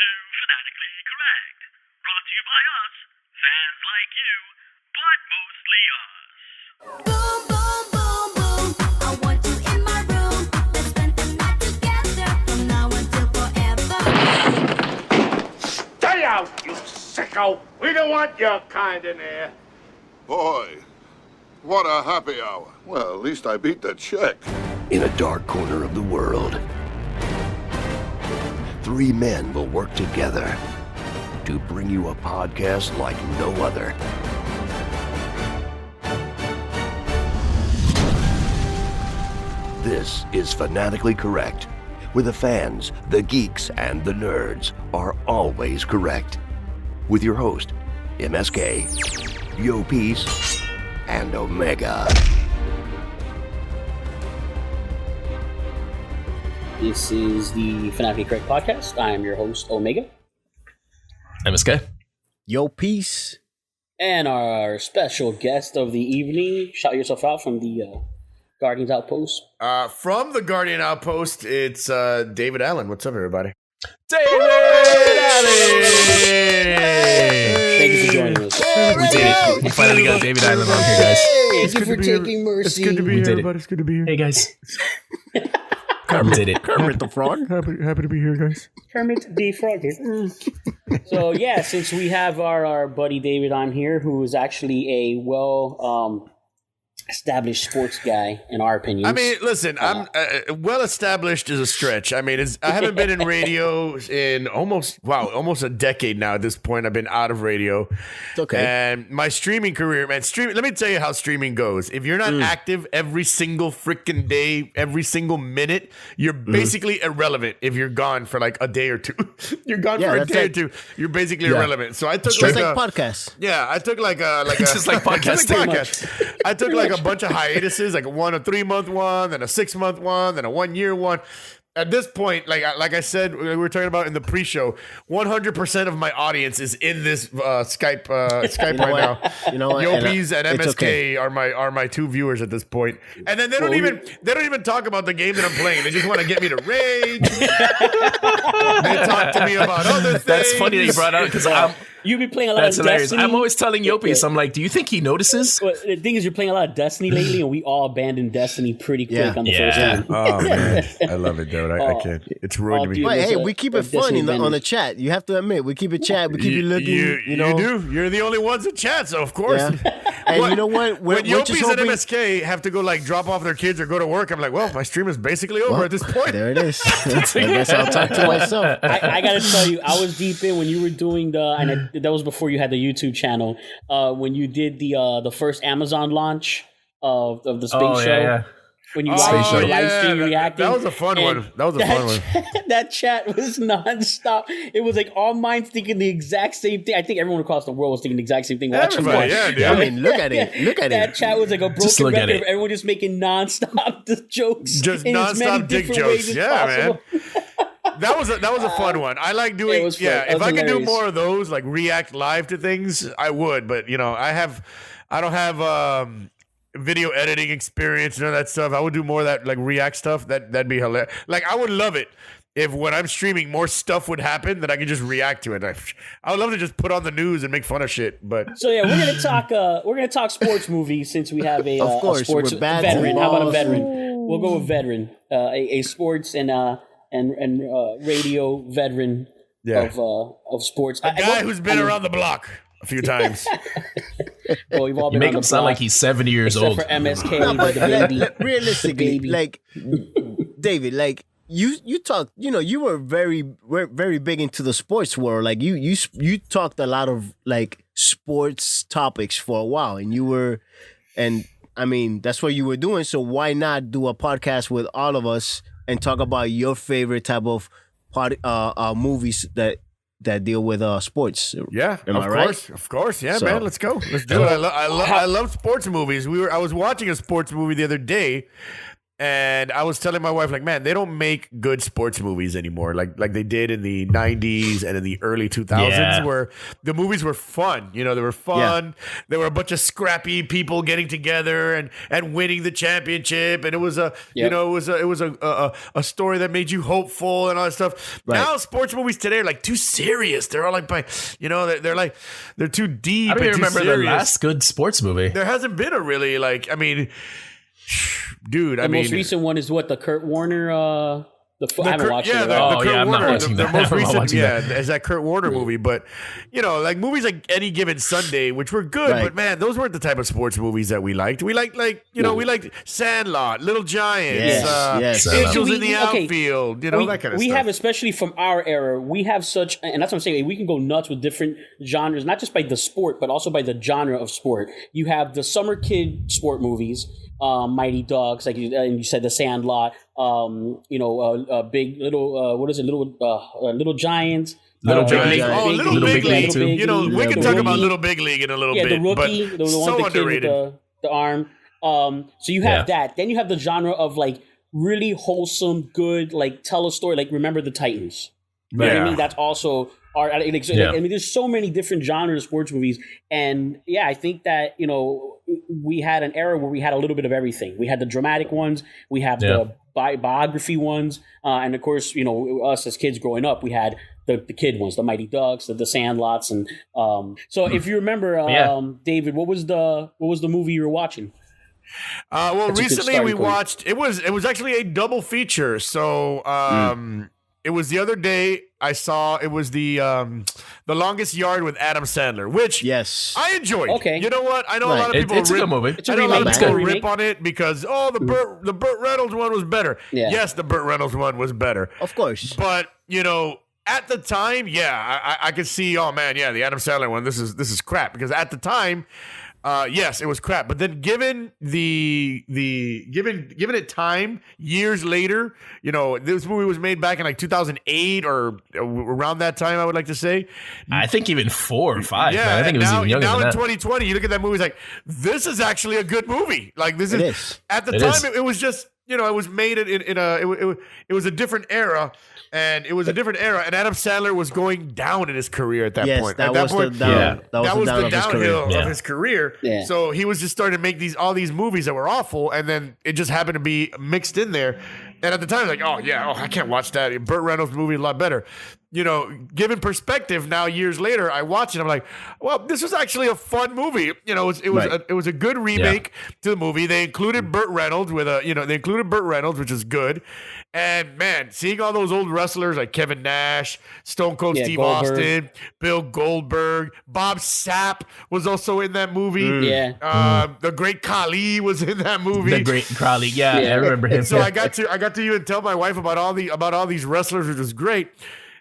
to Fanatically Correct. Brought to you by us, fans like you, but mostly us. Boom, boom, boom, boom. I want you in my room. Let's spend the night together from now until forever. Stay out, you sicko! We don't want your kind in here. Boy, what a happy hour. Well, at least I beat the check. In a dark corner of the world, three men will work together to bring you a podcast like no other. This is Fanatically Correct, where the fans, the geeks, and the nerds are always correct. With your host, MSK, Yo Peace, and Omega. This is the Fanatically Correct podcast. I am your host, Omega. MSK. Yo, peace. And our special guest of the evening, shout yourself out from the Guardians Outpost. From the Guardian Outpost, it's David Allen. What's up, everybody? Thank you for joining us. We did it. We finally got David Allen on here, guys. Thank you for taking mercy. It's good to be We here, did it. everybody. It's good to be here. Hey, guys. Kermit did it. Kermit the Frog. Happy to be here, guys. Kermit the Frog. So, yeah, since we have our buddy David on here, who is actually a established sports guy, in our opinion. I mean, listen, I'm well established is a stretch. I mean, I haven't been in radio in almost a decade now. At this point, I've been out of radio. It's okay. And my streaming career, man, let me tell you how streaming goes. If you're not active every single freaking day, every single minute, you're basically irrelevant. If you're gone for like a day or two, you're gone for a day or two. You're basically irrelevant. So I took Just like podcasts. Yeah, I took like a Just like podcasts. I took like a bunch of hiatuses, like a 3-month one, then a 6-month one, then a 1-year one. At this point, like I said, we were talking about in the pre-show, 100% of my audience is in this Skype right now. You know what? Yopis and MSK okay. are my two viewers at this point. And then they don't even talk about the game that I'm playing. They just want to get me to rage. They talk to me about other things. That's funny that you brought out because you be playing a lot that's of hilarious. Destiny. I'm always telling Yopis, I'm like, do you think he notices? Well, the thing is, you're playing a lot of Destiny lately, and we all abandoned Destiny pretty quick on the first one. Oh man, I love it, dude. I can't. It's ruined me. dude. But There's hey, a- we keep a it fun Destiny on the chat. You have to admit, we keep it chat. We keep you looking. You know, you do. You're the only ones in chat, so of course. Yeah. And you know what? When We're just Yopis and hoping- MSK have to go like drop off their kids or go to work, I'm like, well, my stream is basically over at this point. There it is. I guess I'll talk to myself. I gotta tell you, I was deep in when you were doing that was before you had the YouTube channel. When you did the first Amazon launch of the space show. Yeah. When you Space show. live stream that reacting. was a fun one. That was a fun one. That chat was nonstop. It was like all minds thinking the exact same thing. I think everyone across the world was thinking the exact same thing. Watching Everybody, that. yeah, dude. I mean, look at it. Look at That it. chat was like a Just broken look at record of it. everyone just making nonstop the jokes. Just in as many nonstop dick different ways jokes. as Yeah, possible. man. That was a fun one. I like doing. It was fun. Yeah, That if was I could do hilarious. more of those, like react live to things, I would. But you know, I don't have video editing experience, none of that stuff. I would do more of that, like react stuff. That'd be hilarious. Like I would love it if when I'm streaming, more stuff would happen that I could just react to it. I would love to just put on the news and make fun of shit. But So yeah, we're gonna talk sports movies since we have a, Of course, a sports we're bad veteran. How about a balls. veteran? We'll go with veteran, a sports and radio veteran of sports. a guy who's been around the block a few times. Well, we've all You been make on him the sound block, like he's 70 years except old. for MSK, No, but the baby. realistically, baby. like David, like you talk, you were very big into the sports world. Like you talked a lot of like sports topics for a while, and I mean that's what you were doing. So why not do a podcast with all of us and talk about your favorite type of movies that deal with sports? Yeah, Am of I right? course, of course. Yeah, So- man, let's go. Let's do it. I love sports movies. I was watching a sports movie the other day, And I was telling my wife, like, man, they don't make good sports movies anymore, like they did in the 90s and in the early 2000s, Yeah. where the movies were fun. You know, they were fun. There were a bunch of scrappy people getting together and winning the championship, and it was Yep. it was a story that made you hopeful and all that stuff. Right. Now sports movies today are like too serious. They're all like, they're too deep. I don't and even too remember the serious. last good sports movie. There hasn't been a really dude. The most recent one is what, the Kurt Warner. I haven't watched it. the Oh, yeah, Kurt I'm not Warner, watching the that. most I'm not recent, watching that. is that Kurt Warner movie. But like movies like Any Given Sunday, which were good, Right. but man, those weren't the type of sports movies that we liked. We liked we liked Sandlot, Little Giants, Yes. Angels in We- the okay. Outfield, that kind of we stuff. have, especially from our era, we have such, and that's what I'm saying, we can go nuts with different genres, not just by the sport, but also by the genre of sport. You have the summer kid sport movies, Mighty Ducks, like you said, The Sandlot, Big Little, what is it, Little Giants. Little Big Giants. League. Oh, Little Little Big Big League, League. too. We can The talk about Rookie. Little Big League in a little Yeah, bit. the rookie, but the one so with the kid underrated. with the arm. So you have that. Then you have the genre of like really wholesome, good, like tell a story, like Remember the Titans. You know what I mean? That's also art. I mean, there's so many different genres of sports movies, and I think that we had an era where we had a little bit of everything. We had the dramatic ones, we have the biography ones, and of course, us as kids growing up, we had the kid ones, the Mighty Ducks, the Sandlots, and so if you remember, David, what was the movie you were watching? Well, That's a good recently starting we point. watched. It was actually a double feature. So it was the other day. I saw it was the Longest Yard with Adam Sandler, which I enjoyed. Okay. You know what? I know a lot of people It's a rip, good movie. It's a I know a lot of remake. people It's a rip remake. on it because the Burt Reynolds one was better. Yeah. Yes, the Burt Reynolds one was better. Of course. But at the time, I could see. Oh man, the Adam Sandler one. This is crap because at the time. Yes, it was crap. But then, given it time, years later, this movie was made back in like 2008 or around that time. I would like to say. I think even 4 or 5. Yeah, man. I think it was now, even younger now than in that. 2020, you look at that movie, it's like this is actually a good movie. Like this It is. is. At the It time, is. it was just it was made in a it was a different era. And it was a different era, and Adam Sandler was going down in his career at that Yes, point. that At that was the point, down. that was the down of his career. downhill Yeah. of his career. Yeah. So he was just starting to make all these movies that were awful, and then it just happened to be mixed in there. And at the time, like, I can't watch that. Burt Reynolds movie a lot better. Given perspective now, years later, I watch it. I'm like, well, this was actually a fun movie. It was a good remake to the movie. They included Burt Reynolds which is good. And man, seeing all those old wrestlers like Kevin Nash, Stone Cold Steve Goldberg. Austin, Bill Goldberg, Bob Sapp was also in that movie. Yeah. The Great Khali was in that movie. The Great Crowley. Yeah, Yeah. I remember him. So I got to even tell my wife about all these wrestlers, which was great.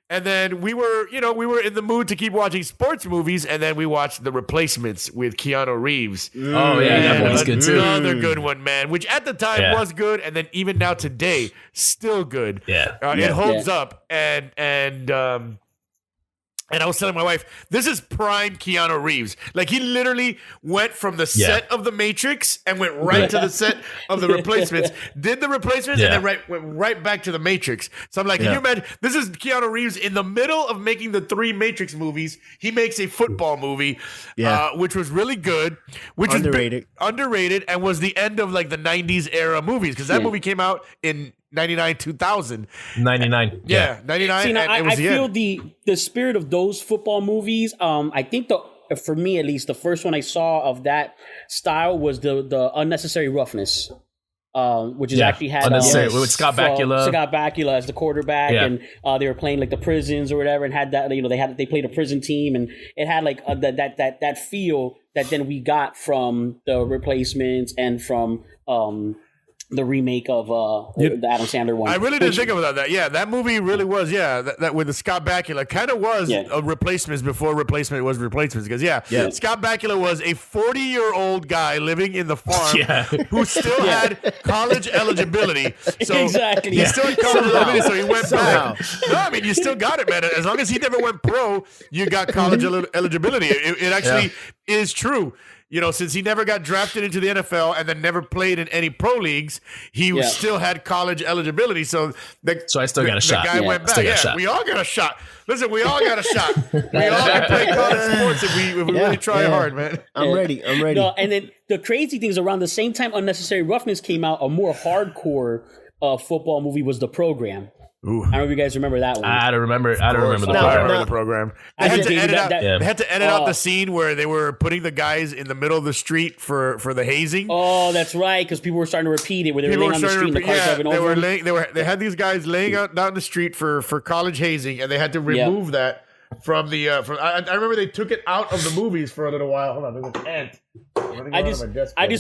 And then we were in the mood to keep watching sports movies, and then we watched The Replacements with Keanu Reeves. Oh, yeah, that And one's good too. Another good one, man. Which at the time Yeah. was good, and then even now today, still good. Yeah. It holds up, and I was telling my wife, this is prime Keanu Reeves. Like he literally went from the set of The Matrix and went right to the set of The Replacements. Did The Replacements and then went right back to The Matrix. So I'm like, can you imagine? This is Keanu Reeves in the middle of making the 3 Matrix movies. He makes a football movie, which was really good, which Underrated. was underrated, and was the end of like the 90s era movies because that movie came out in 99, 2000. 99. Yeah, 99. See, now, and I it was the feel end. the spirit of those football movies. I think for me at least, the first one I saw of that style was the Unnecessary Roughness, which is actually had Unnecessary, with Scott Bakula. Scott Bakula as the quarterback, and they were playing like the prisons or whatever, and had that they played a prison team, and it had like that feel that then we got from The Replacements and from the remake of the Adam Sandler one. I really didn't think about that. Yeah, that movie really was. Yeah, that with the Scott Bakula kind of was a Replacements before Replacement was Replacements. Because Scott Bakula was a 40-year-old guy living in the farm who still had college eligibility. So Exactly. he still had college eligibility, so he went Somehow. back. No, I mean you still got it, man. As long as he never went pro, you got college eligibility. It actually is true. since he never got drafted into the NFL and then never played in any pro leagues, he still had college eligibility. So I still got a shot. The guy went back. Still got a shot. We all got a shot. Listen, we all got a shot. We all can play college sports if we really try hard, man. I'm ready. No, and then the crazy thing is, around the same time Unnecessary Roughness came out, a more hardcore football movie was The Program. Ooh. I don't know if you guys remember that one. I don't remember the I program. remember the program. They had to edit out the scene where they were putting the guys in the middle of the street for the hazing. Oh, that's right, because people were starting to repeat it, where they were laying on the street and the cars driving over. They had these guys laying out down the street for college hazing, and they had to remove that from the. I remember they took it out of the movies for a little while. Hold on, there's an ant. I just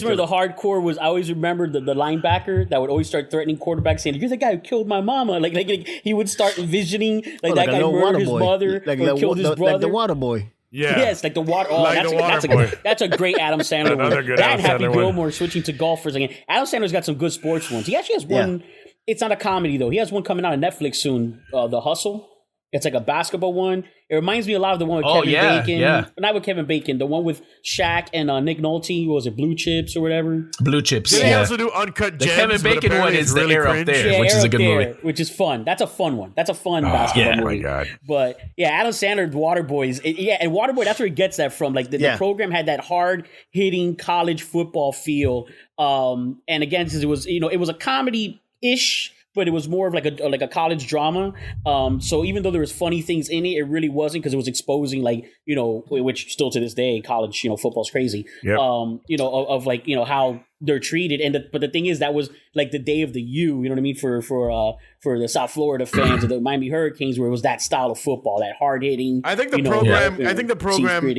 remember the hardcore was. I always remember the linebacker that would always start threatening quarterbacks, saying, "You're the guy who killed my mama." Like he would start envisioning that guy murdered his mother or killed his brother. Like the water boy. Yeah. Yes, like the water. Oh, Like that's a great Adam Sandler Another one. good That Adam Happy Sandler one. Gilmore switching to golf for a second. Adam Sandler's got some good sports ones. He actually has one. It's not a comedy though. He has one coming out on Netflix soon. The Hustle. It's like a basketball one. It reminds me a lot of the one with Kevin Bacon. Yeah. Not with Kevin Bacon. The one with Shaq and Nick Nolte. What was it, Blue Chips or whatever? Blue Chips. Did he also do Uncut Gems? The Kevin Bacon one is really the Air Up cringe. There, which is a good movie. Which is fun. That's a fun one. That's a fun basketball movie. Oh my God. But yeah, Adam Sandler, Waterboy and Waterboy, that's where he gets that from. Like the program had that hard hitting college football feel. And again, since it was, it was a comedy-ish, but it was more of like a college drama. So even though there was funny things in it, it really wasn't, because it was exposing which still to this day, college, football's crazy. Yep. Of how they're treated. But the thing is, that was like the day of the U, you know what I mean? For the South Florida fans of the Miami Hurricanes, where it was that style of football, that hard hitting. I think the program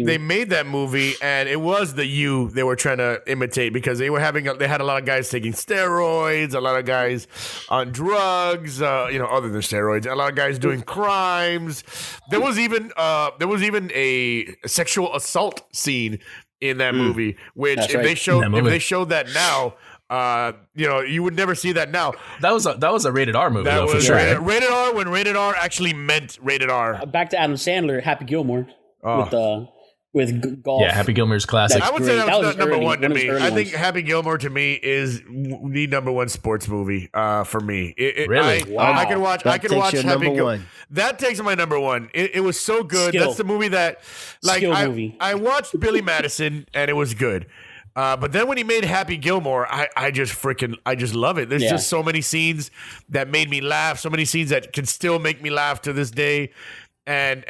they made that movie, and it was the U they were trying to imitate, because they had a lot of guys taking steroids, a lot of guys on drugs, other than steroids, a lot of guys doing crimes. There was even a sexual assault scene in that movie, which if they showed that now, you would never see that now. That was a rated R movie, though, for sure. Rated R when rated R actually meant rated R. Back to Adam Sandler, Happy Gilmore with golf. Yeah, Happy Gilmore's classic. I would say that was number one to me. I think ones. Happy Gilmore to me is the number one sports movie for me. Really? I could watch Happy Gilmore. One. That takes my number one. It was so good. Skill. That's the movie that, movie. I watched Billy Madison and it was good. But then when he made Happy Gilmore, I just love it. There's just so many scenes that made me laugh. So many scenes that can still make me laugh to this day. And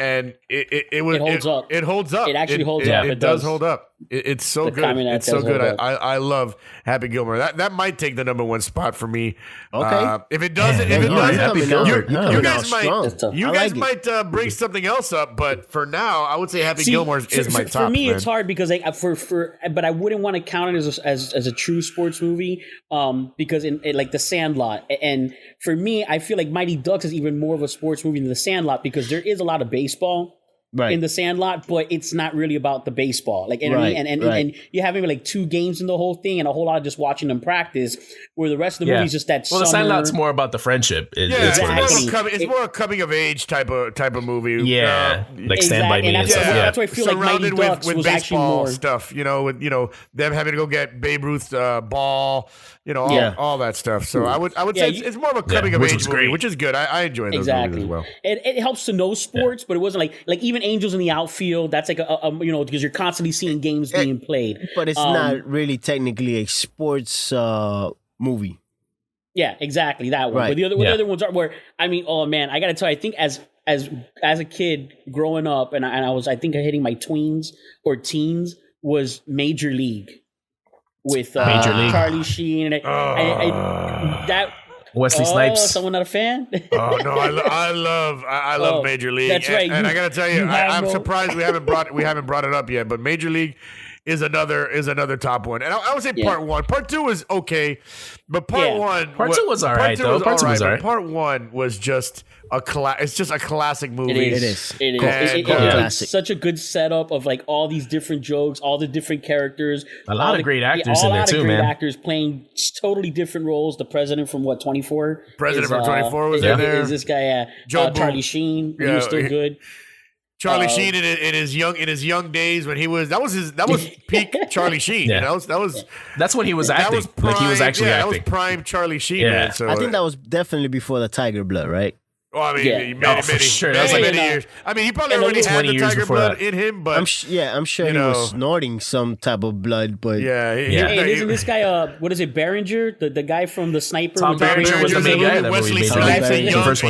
it holds up. It holds up. It actually holds up. It does hold up. It's so good. It's so good. I love Happy Gilmore. That might take the number one spot for me. Okay. If it doesn't, you guys might bring something else up. But for now, I would say Happy Gilmore is my top. For me, it's hard because but I wouldn't want to count it as a true sports movie. Because in like The Sandlot, and for me, I feel like Mighty Ducks is even more of a sports movie than The Sandlot, because there is a lot of baseball in The Sandlot, but it's not really about the baseball. Like, and you have maybe like 2 games in the whole thing, and a whole lot of just watching them practice. Where the rest of the movie is just that. Well, The Sandlot's more about the friendship. It's more a coming of age type of movie. Yeah, like Stand By Me and stuff. That's why I feel like Mighty Ducks with was actually more stuff. With them having to go get Babe Ruth's ball. All that stuff. So I would say it's more of a coming of age movie, which is good. I enjoy those movies as well. It helps to know sports, but it wasn't like even Angels in the Outfield. That's like because you're constantly seeing games being played. But it's not really technically a sports movie. Yeah, exactly that one. Right. But the other ones are where I got to tell you, I think as a kid growing up, and I was hitting my tweens or teens, was Major League. With Major League. Charlie Sheen and that Wesley Snipes. Someone not a fan? Oh no, I love Major League. That's right. And I gotta tell you, I'm surprised we haven't brought it up yet. But Major League is another top one. And I would say part 1. Part 2 was okay, but part 1 was all right though. Part 2 was all right. Part 1 was just it's just a classic movie. It is. It's such a good setup of like all these different jokes, all the different characters. A lot of great actors in there too, man. Actors playing totally different roles. The president from 24? President from 24 was in there. Is this guy, Charlie Sheen? He was still good. Charlie Sheen in his young days when he was that was peak Charlie Sheen. Yeah. That's when he was acting. Like he was actually acting. That was prime Charlie Sheen. Yeah. Man, so I think that was definitely before the Tiger Blood, right? Oh, I mean, for sure. That was many years. I mean, he probably already had the Tiger Blood in him, but I'm sure he was snorting some type of blood. But Hey, isn't this guy what is it, Behringer, the guy from the Sniper? Tom Behringer was the main guy. Wesley Snipes,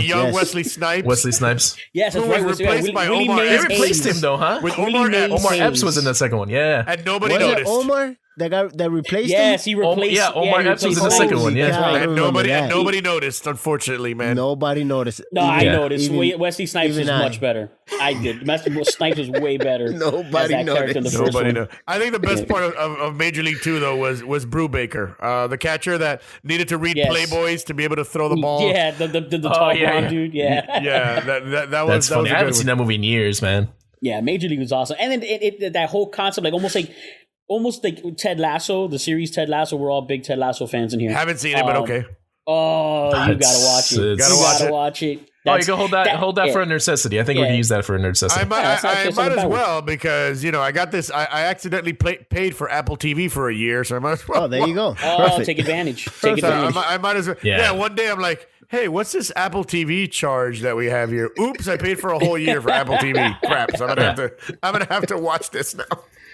young Wesley Snipes. Wesley Snipes. Yes, that's right. Replaced by Omar. They replaced him though, huh? With Omar Epps was in the second one. Yeah, and nobody was it noticed. Omar? The guy that replaced him? Yes, he replaced. Omar Epps was in the second one. Yeah, and nobody noticed. Unfortunately, man. Nobody noticed. No, I noticed. Wesley Snipes is much better. I did. Snipes was way better. Nobody noticed. Nobody knows. I think the best part of Major League 2 though was Brubaker, the catcher that needed to read Playboys to be able to throw the ball. Yeah, the tall blonde dude. Yeah, yeah. That was funny. I haven't seen that movie in years, man. Yeah, Major League was awesome, and then that whole concept, almost like Ted Lasso, the series Ted Lasso. We're all big Ted Lasso fans in here. Haven't seen it, but okay. Oh, you gotta watch it. You gotta watch it. You can hold that for a necessity. I think we can use that for a necessity. I might as well because I got this. I accidentally paid for Apple TV for a year, so I might as well. Oh, there you go. Oh, take advantage. I might as well. Yeah. One day I'm like, hey, what's this Apple TV charge that we have here? Oops, I paid for a whole year for Apple TV. Crap. So I'm gonna have to watch this now.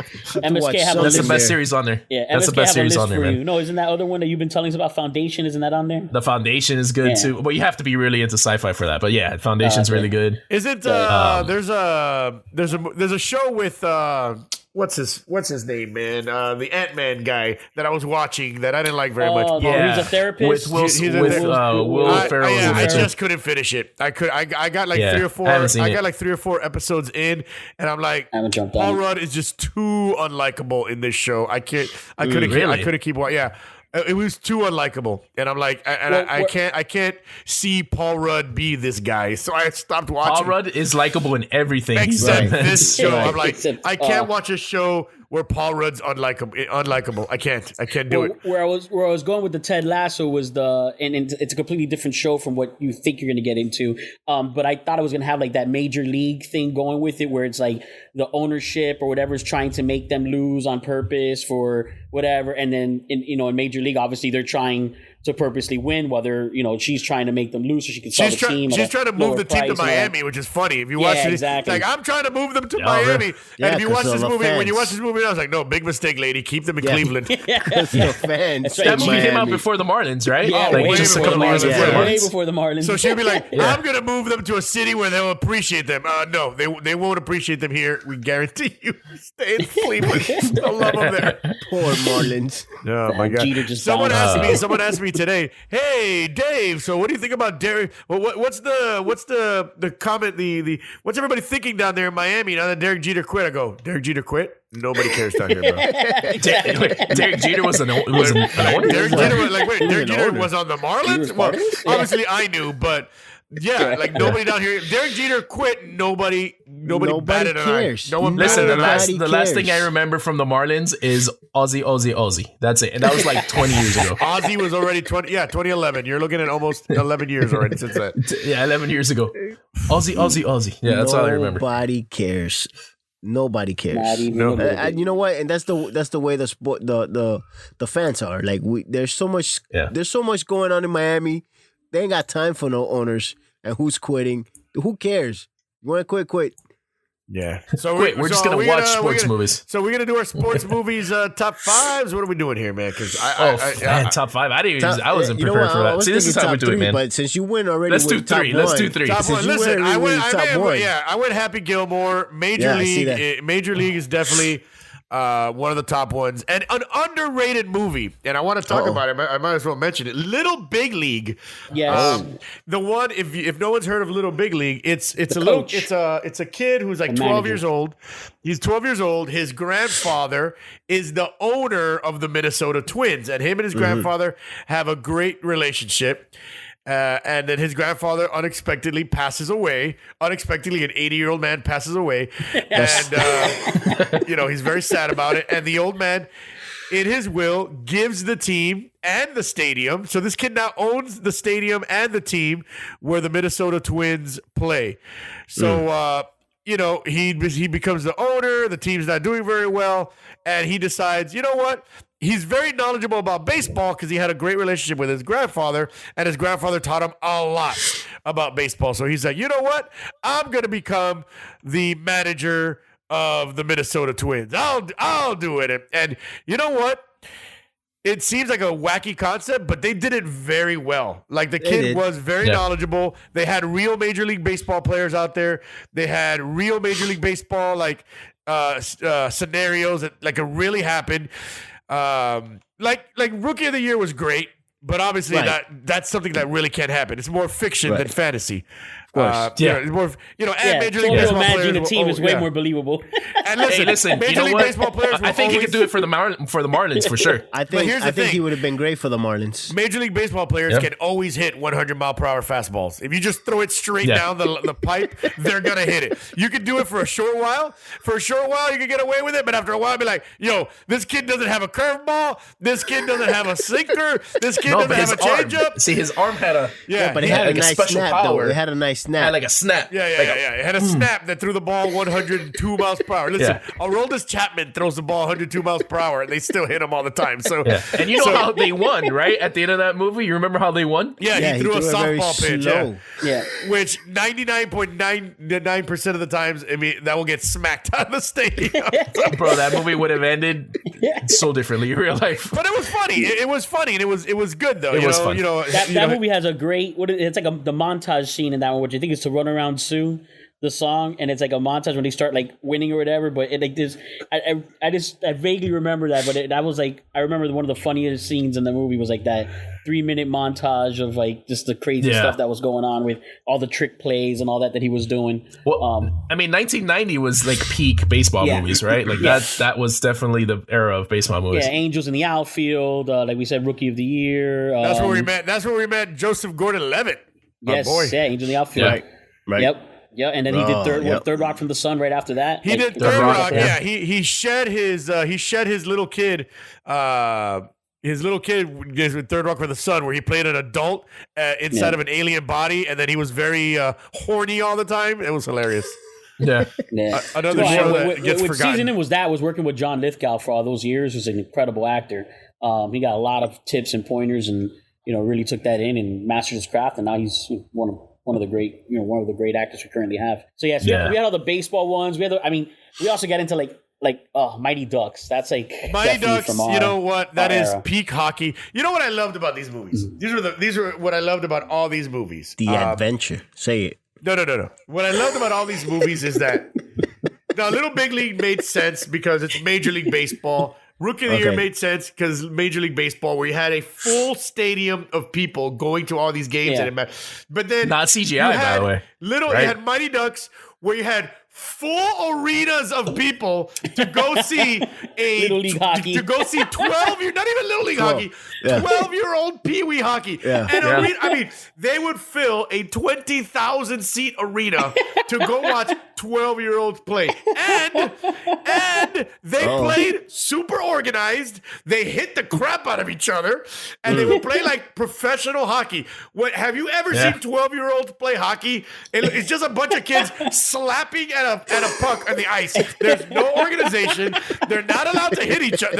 MSK that's the best series on there. Yeah, that's the best series on there, man. No, isn't that other one that you've been telling us about? Foundation, isn't that on there? The Foundation is good too, but you have to be really into sci-fi for that. But yeah, Foundation's really good. Is it? There's a show with what's his name, man? The Ant-Man guy that I was watching that I didn't like very much. Yeah, he's a therapist. Will Ferrell. I just couldn't finish it. I got like 3 or 4. I got like 3 or 4 episodes in, and I'm like, Paul Rudd is just too unlikable in this show. I couldn't keep watching. Yeah. It was too unlikable, and I'm like, I can't see Paul Rudd be this guy, so I stopped watching. Paul Rudd is likable in everything except this show. I'm like, I can't watch a show where Paul Rudd's unlikable. I can't do it. Where I was going with the Ted Lasso was and it's a completely different show from what you think you're going to get into. But I thought I was going to have like that Major League thing going with it, where it's like the ownership or whatever is trying to make them lose on purpose for whatever, and then in Major League, obviously they're trying to purposely win, whether she's trying to make them lose so she can sell the team. She's trying to move the team to Miami, which is funny. If you watch it, exactly. It's like, I'm trying to move them to Miami. And if you watch this movie, when you watch this movie, I was like, no, big mistake, lady. Keep them in Cleveland. Because the fans. That movie came out before the Marlins, right? Yeah, like just a couple years before the Marlins. Way before the Marlins. So she'll be like, I'm going to move them to a city where they'll appreciate them. No, they won't appreciate them here. We guarantee you. Stay in Cleveland. They'll love them there. Poor Marlins. Oh my God! Someone asked me today. Hey, Dave. So, what do you think about Derek? Well, what's the comment? The what's everybody thinking down there in Miami now that Derek Jeter quit? I go, Derek Jeter quit. Nobody cares down here, bro. Derek Jeter was an owner. Derek Jeter was on the Marlins. Well, obviously I knew, but. Yeah, like nobody down here. Derek Jeter quit. Nobody batted an eye. No one. Listen, the last thing I remember from the Marlins is Ozzy. That's it, and that was like 20 years ago. Ozzy was already 2011. You're looking at almost 11 years already since that. Yeah, 11 years ago. Ozzy. Yeah, that's all I remember. Nobody cares. Nobody cares. No. You know what? And that's the way the sport the fans are. Like there's so much going on in Miami. They ain't got time for no owners and who's quitting. Who cares? You want to quit? Yeah. So we're just gonna watch sports movies. So we're gonna do our sports movies top 5s. What are we doing here, man? Because top 5. I wasn't prepared for that. See, this is how we do it, man. But since you win already, let's do 3. Let's do 3. Top 1. Listen, I went Happy Gilmore. Major League is definitely. One of the top ones, and an underrated movie, and I want to talk about it. I might as well mention it. Little Big League. Yes. The one. If no one's heard of Little Big League, it's a kid who's like 12 years old. He's 12 years old. His grandfather is the owner of the Minnesota Twins, and him and his grandfather have a great relationship. And then his grandfather unexpectedly passes away. Unexpectedly, an 80-year-old man passes away. And, he's very sad about it. And the old man, in his will, gives the team and the stadium. So this kid now owns the stadium and the team where the Minnesota Twins play. So he becomes the owner. The team's not doing very well, and he decides, you know what? He's very knowledgeable about baseball because he had a great relationship with his grandfather, and his grandfather taught him a lot about baseball. So he's like, you know what? I'm going to become the manager of the Minnesota Twins. I'll do it. And you know what? It seems like a wacky concept, but they did it very well. Like the kid was very knowledgeable. They had real Major League Baseball players out there. They had real Major League Baseball scenarios that like it really happened. Like Rookie of the Year was great, but obviously that's something that really can't happen. It's more fiction than fantasy. Of course. It's more, Major League Baseball players. Managing a team is way more believable. And listen, Major League Baseball players. I think he could do it for the Marlins for sure. I think he would have been great for the Marlins. Major League Baseball players can always hit 100 mile per hour fastballs. If you just throw it straight down the pipe, they're gonna hit it. You can do it for a short while. For a short while, you can get away with it, but after a while, be like, yo, this kid doesn't have a curveball. This kid doesn't have a sinker. This kid doesn't have a changeup. See, his arm had a but it had a nice snap power. though. It had a nice snap. Had like a snap. Yeah. It had a snap that threw the ball 102 miles per hour. Listen, Aroldis Chapman throws the ball 102 miles per hour, and they still hit him all the time. So, and you know how they won, right? At the end of that movie, you remember how they won? Yeah, he threw a softball pitch. Yeah, which 99.99% of the times, I mean, that will get smacked out of the stadium. Bro, that movie would have ended so differently in real life. But it was funny. It was funny, and it was good though. It was fun. That movie has a great. It's like the montage scene in that one, which I think is "To Run Around Sue," the song, and it's like a montage when they start like winning or whatever. But it like this, I vaguely remember that, but that was like I remember one of the funniest scenes in the movie was like that 3-minute montage of like just the crazy stuff that was going on with all the trick plays and all that he was doing. Well, I mean, 1990 was like peak baseball movies, right? Like that was definitely the era of baseball movies. Yeah, Angels in the Outfield, like we said, Rookie of the Year. That's where we met. That's where we met Joseph Gordon-Levitt. Yes, Angels in the Outfield. Right. Yep. Yeah, and then he did Third Rock from the Sun right after that. He did Third Rock. Yeah, he shed his little kid. His little kid with Third Rock from the Sun, where he played an adult inside of an alien body, and then he was very horny all the time. It was hilarious. Yeah. Another show that gets forgotten. Seasoning was working with John Lithgow for all those years. He was an incredible actor. He got a lot of tips and pointers, and really took that in and mastered his craft. And now he's one of the great actors we currently have. So we had all the baseball ones. We also got into like Mighty Ducks. That's like Mighty Ducks. From that is peak hockey. You know what I loved about these movies? These are what I loved about all these movies. The adventure. Say it. No. What I loved about all these movies is that now Little Big League made sense because it's Major League Baseball. Rookie of the Year made sense because Major League Baseball, where you had a full stadium of people going to all these games, and it mattered. But then not CGI, by the way. You had Mighty Ducks, where you had full arenas of people to go see Little League hockey. To go see 12-year, not even Little League hockey, 12-year-old Pee Wee hockey. Arena, I mean, they would fill a 20,000 seat arena to go watch 12-year-olds play. And they played super organized. They hit the crap out of each other, and they would play like professional hockey. Have you ever seen 12-year-olds play hockey? It's just a bunch of kids slapping at a puck on the ice. There's no organization. They're not allowed to hit each other.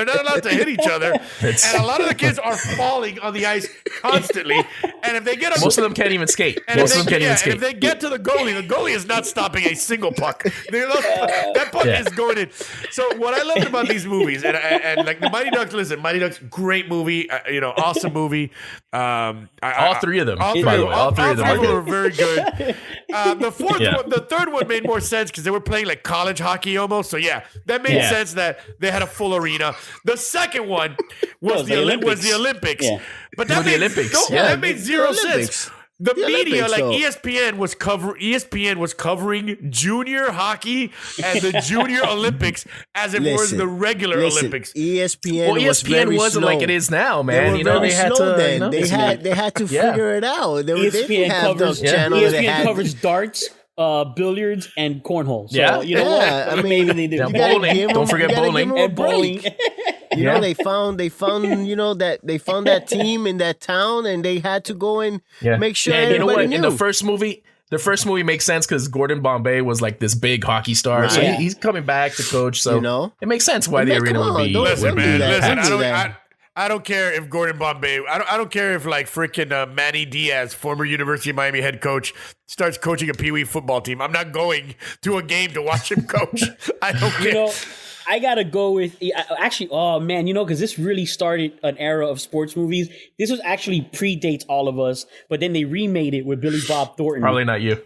And a lot of the kids are falling on the ice constantly. And if they get most of them can't even skate. And if they get to the goalie is not stopping a single puck. That puck is going in. So what I loved about these movies, and like the Mighty Ducks, Mighty Ducks, great movie, awesome movie. All three of them, by the way, all three of them were very good. The third one made more sense because they were playing like college hockey almost. So that made sense that they had a full arena. The second one was the Olympics. Yeah. But that made zero sense. The media, Olympics, like ESPN was covering junior hockey and the junior Olympics as it was the regular Olympics. ESPN wasn't slow. like it is now, man. They had to. They had to figure it out. They didn't have those channels. ESPN covers darts, billiards, and cornhole. So you know what? I mean, maybe they do. Bowling. Don't forget bowling. And bowling. You know, they found that team in that town, and they had to go and make sure. And you know what? Knew. In the first movie, the first movie makes sense because Gordon Bombay was like this big hockey star, so Right. he's coming back to coach. So You know? it makes sense why the Man, arena come would on, be. don't- Listen, don't do man. that. Listen, Don't do that. I don't care if Gordon Bombay. I don't care if like freaking Manny Diaz, former University of Miami head coach, starts coaching a Pee Wee football team. I'm not going to a game to watch him coach. I don't care. You know, I gotta go with actually. Oh man, you know, because this really started an era of sports movies. This was actually predates all of us, but then they remade it with Billy Bob Thornton. Probably not you.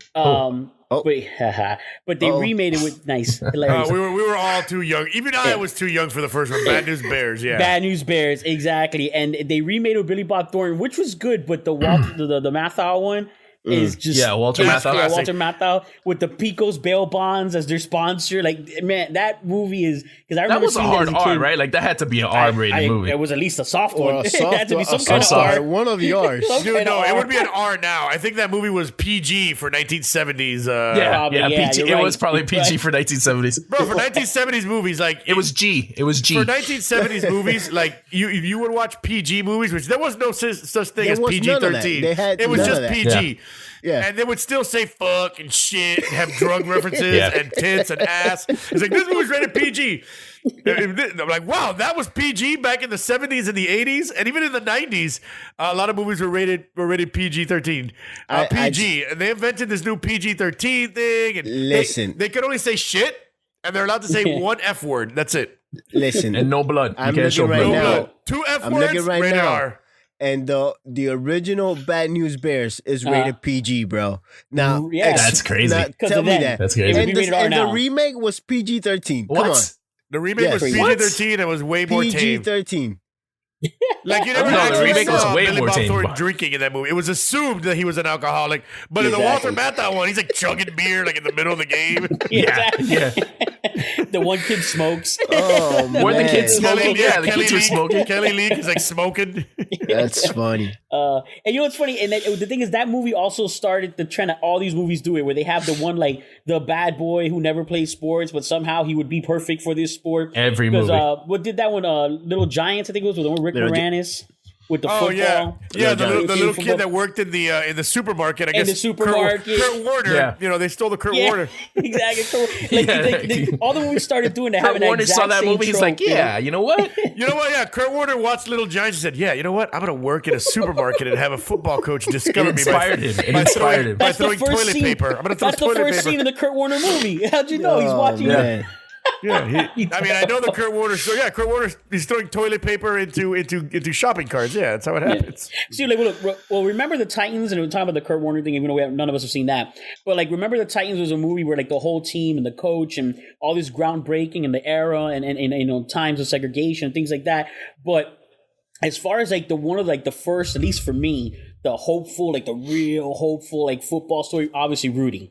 But they remade it with nice, hilarious. we were all too young. Even I was too young for the first one. Bad News Bears. Yeah. Bad News Bears, exactly. And they remade it with Billy Bob Thornton, which was good, but the the Mathau one is just Walter Matthau. Yeah, Walter Matthau with the Pecos bail bonds as their sponsor. Like, man, that movie is because I remember That was a seeing hard that as R, kid. right? Like that had to be an R-rated movie. It was at least a soft Or one. a It had to be some soft- kind of sorry, R. one of yours. Some Dude, kind no, of it R. would be an R now. I think that movie was PG for 1970s. Probably, yeah, PG. you're It was right. probably You're PG right. for 1970s. Bro, for 1970s movies, like It was G. It was G. for 1970s movies, like you would watch PG movies, which there was no such thing There as was none of that. PG-13. They had It was none just of that. PG. Yeah. And they would still say fuck and shit and have drug references Yeah. and tits and ass. It's like, this movie's rated PG. And I'm like, wow, that was PG back in the 70s and the 80s. And even in the 90s, a lot of movies were rated PG-13. PG. And they invented this new PG-13 thing. And Listen. They could only say shit, and they're allowed to say one F word. That's it. Listen, And no blood. I'm you can't show looking right blood. now. Blood. Two F I'm words, looking right rated now. R. and the original Bad News Bears is rated PG, bro. Now, Yeah. That's crazy. Now, 'Cause tell of me that. that. That's crazy. It'd be rated R And the now. remake was PG-13. Come on. What? The remake Yes. was PG-13 and it was way more tame. PG-13. Like, you never No, the actually remake was saw way Billy more Bob tame. Thornton drinking in that movie. It was assumed that he was an alcoholic. But in the Walter Matthau one, he's like chugging beer like in the middle of the game. Yeah. Yeah. The one kid smokes. Oh, Were the man. kids smoking? Yeah, the kids were Leak, smoking. Kelly Leak is like smoking. That's funny. And you know what's funny? And the thing is, that movie also started the trend that all these movies do it, where they have the one like the bad boy who never plays sports, but somehow he would be perfect for this sport. Every Because movie. what did that one? Little Giants, I think it was with the one with Rick Little Gi- Moranis with the Oh football. yeah, the little Football. kid that worked in the supermarket. I In guess the supermarket. Kurt Warner. Yeah. You know, they stole the Kurt Yeah, Warner. exactly. So, like, Yeah. all the movies started doing that. Kurt having that Warner exact saw that same movie. He's like, trope, you know? yeah, you know what? You know what? Yeah, Kurt Warner watched Little Giants and said, "Yeah, you know what? I'm gonna work in a supermarket and have a football coach discover It me inspired him. It inspired him. by That's the throwing first toilet scene. paper. I'm gonna throw That's the toilet first paper." scene in the Kurt Warner movie. How'd you know? He's watching. Man. Yeah, I mean, I know the Kurt Warner. So yeah, Kurt Warner, he's throwing toilet paper into shopping carts. Yeah, that's how it happens. See, like, well, remember the Titans, and we're talking about the Kurt Warner thing, even though none of us have seen that. But like, remember the Titans was a movie where like the whole team and the coach and all this groundbreaking and the era and you know times of segregation and things like that. But as far as like one of like the first, at least for me, the hopeful, like the real hopeful like football story, obviously Rudy.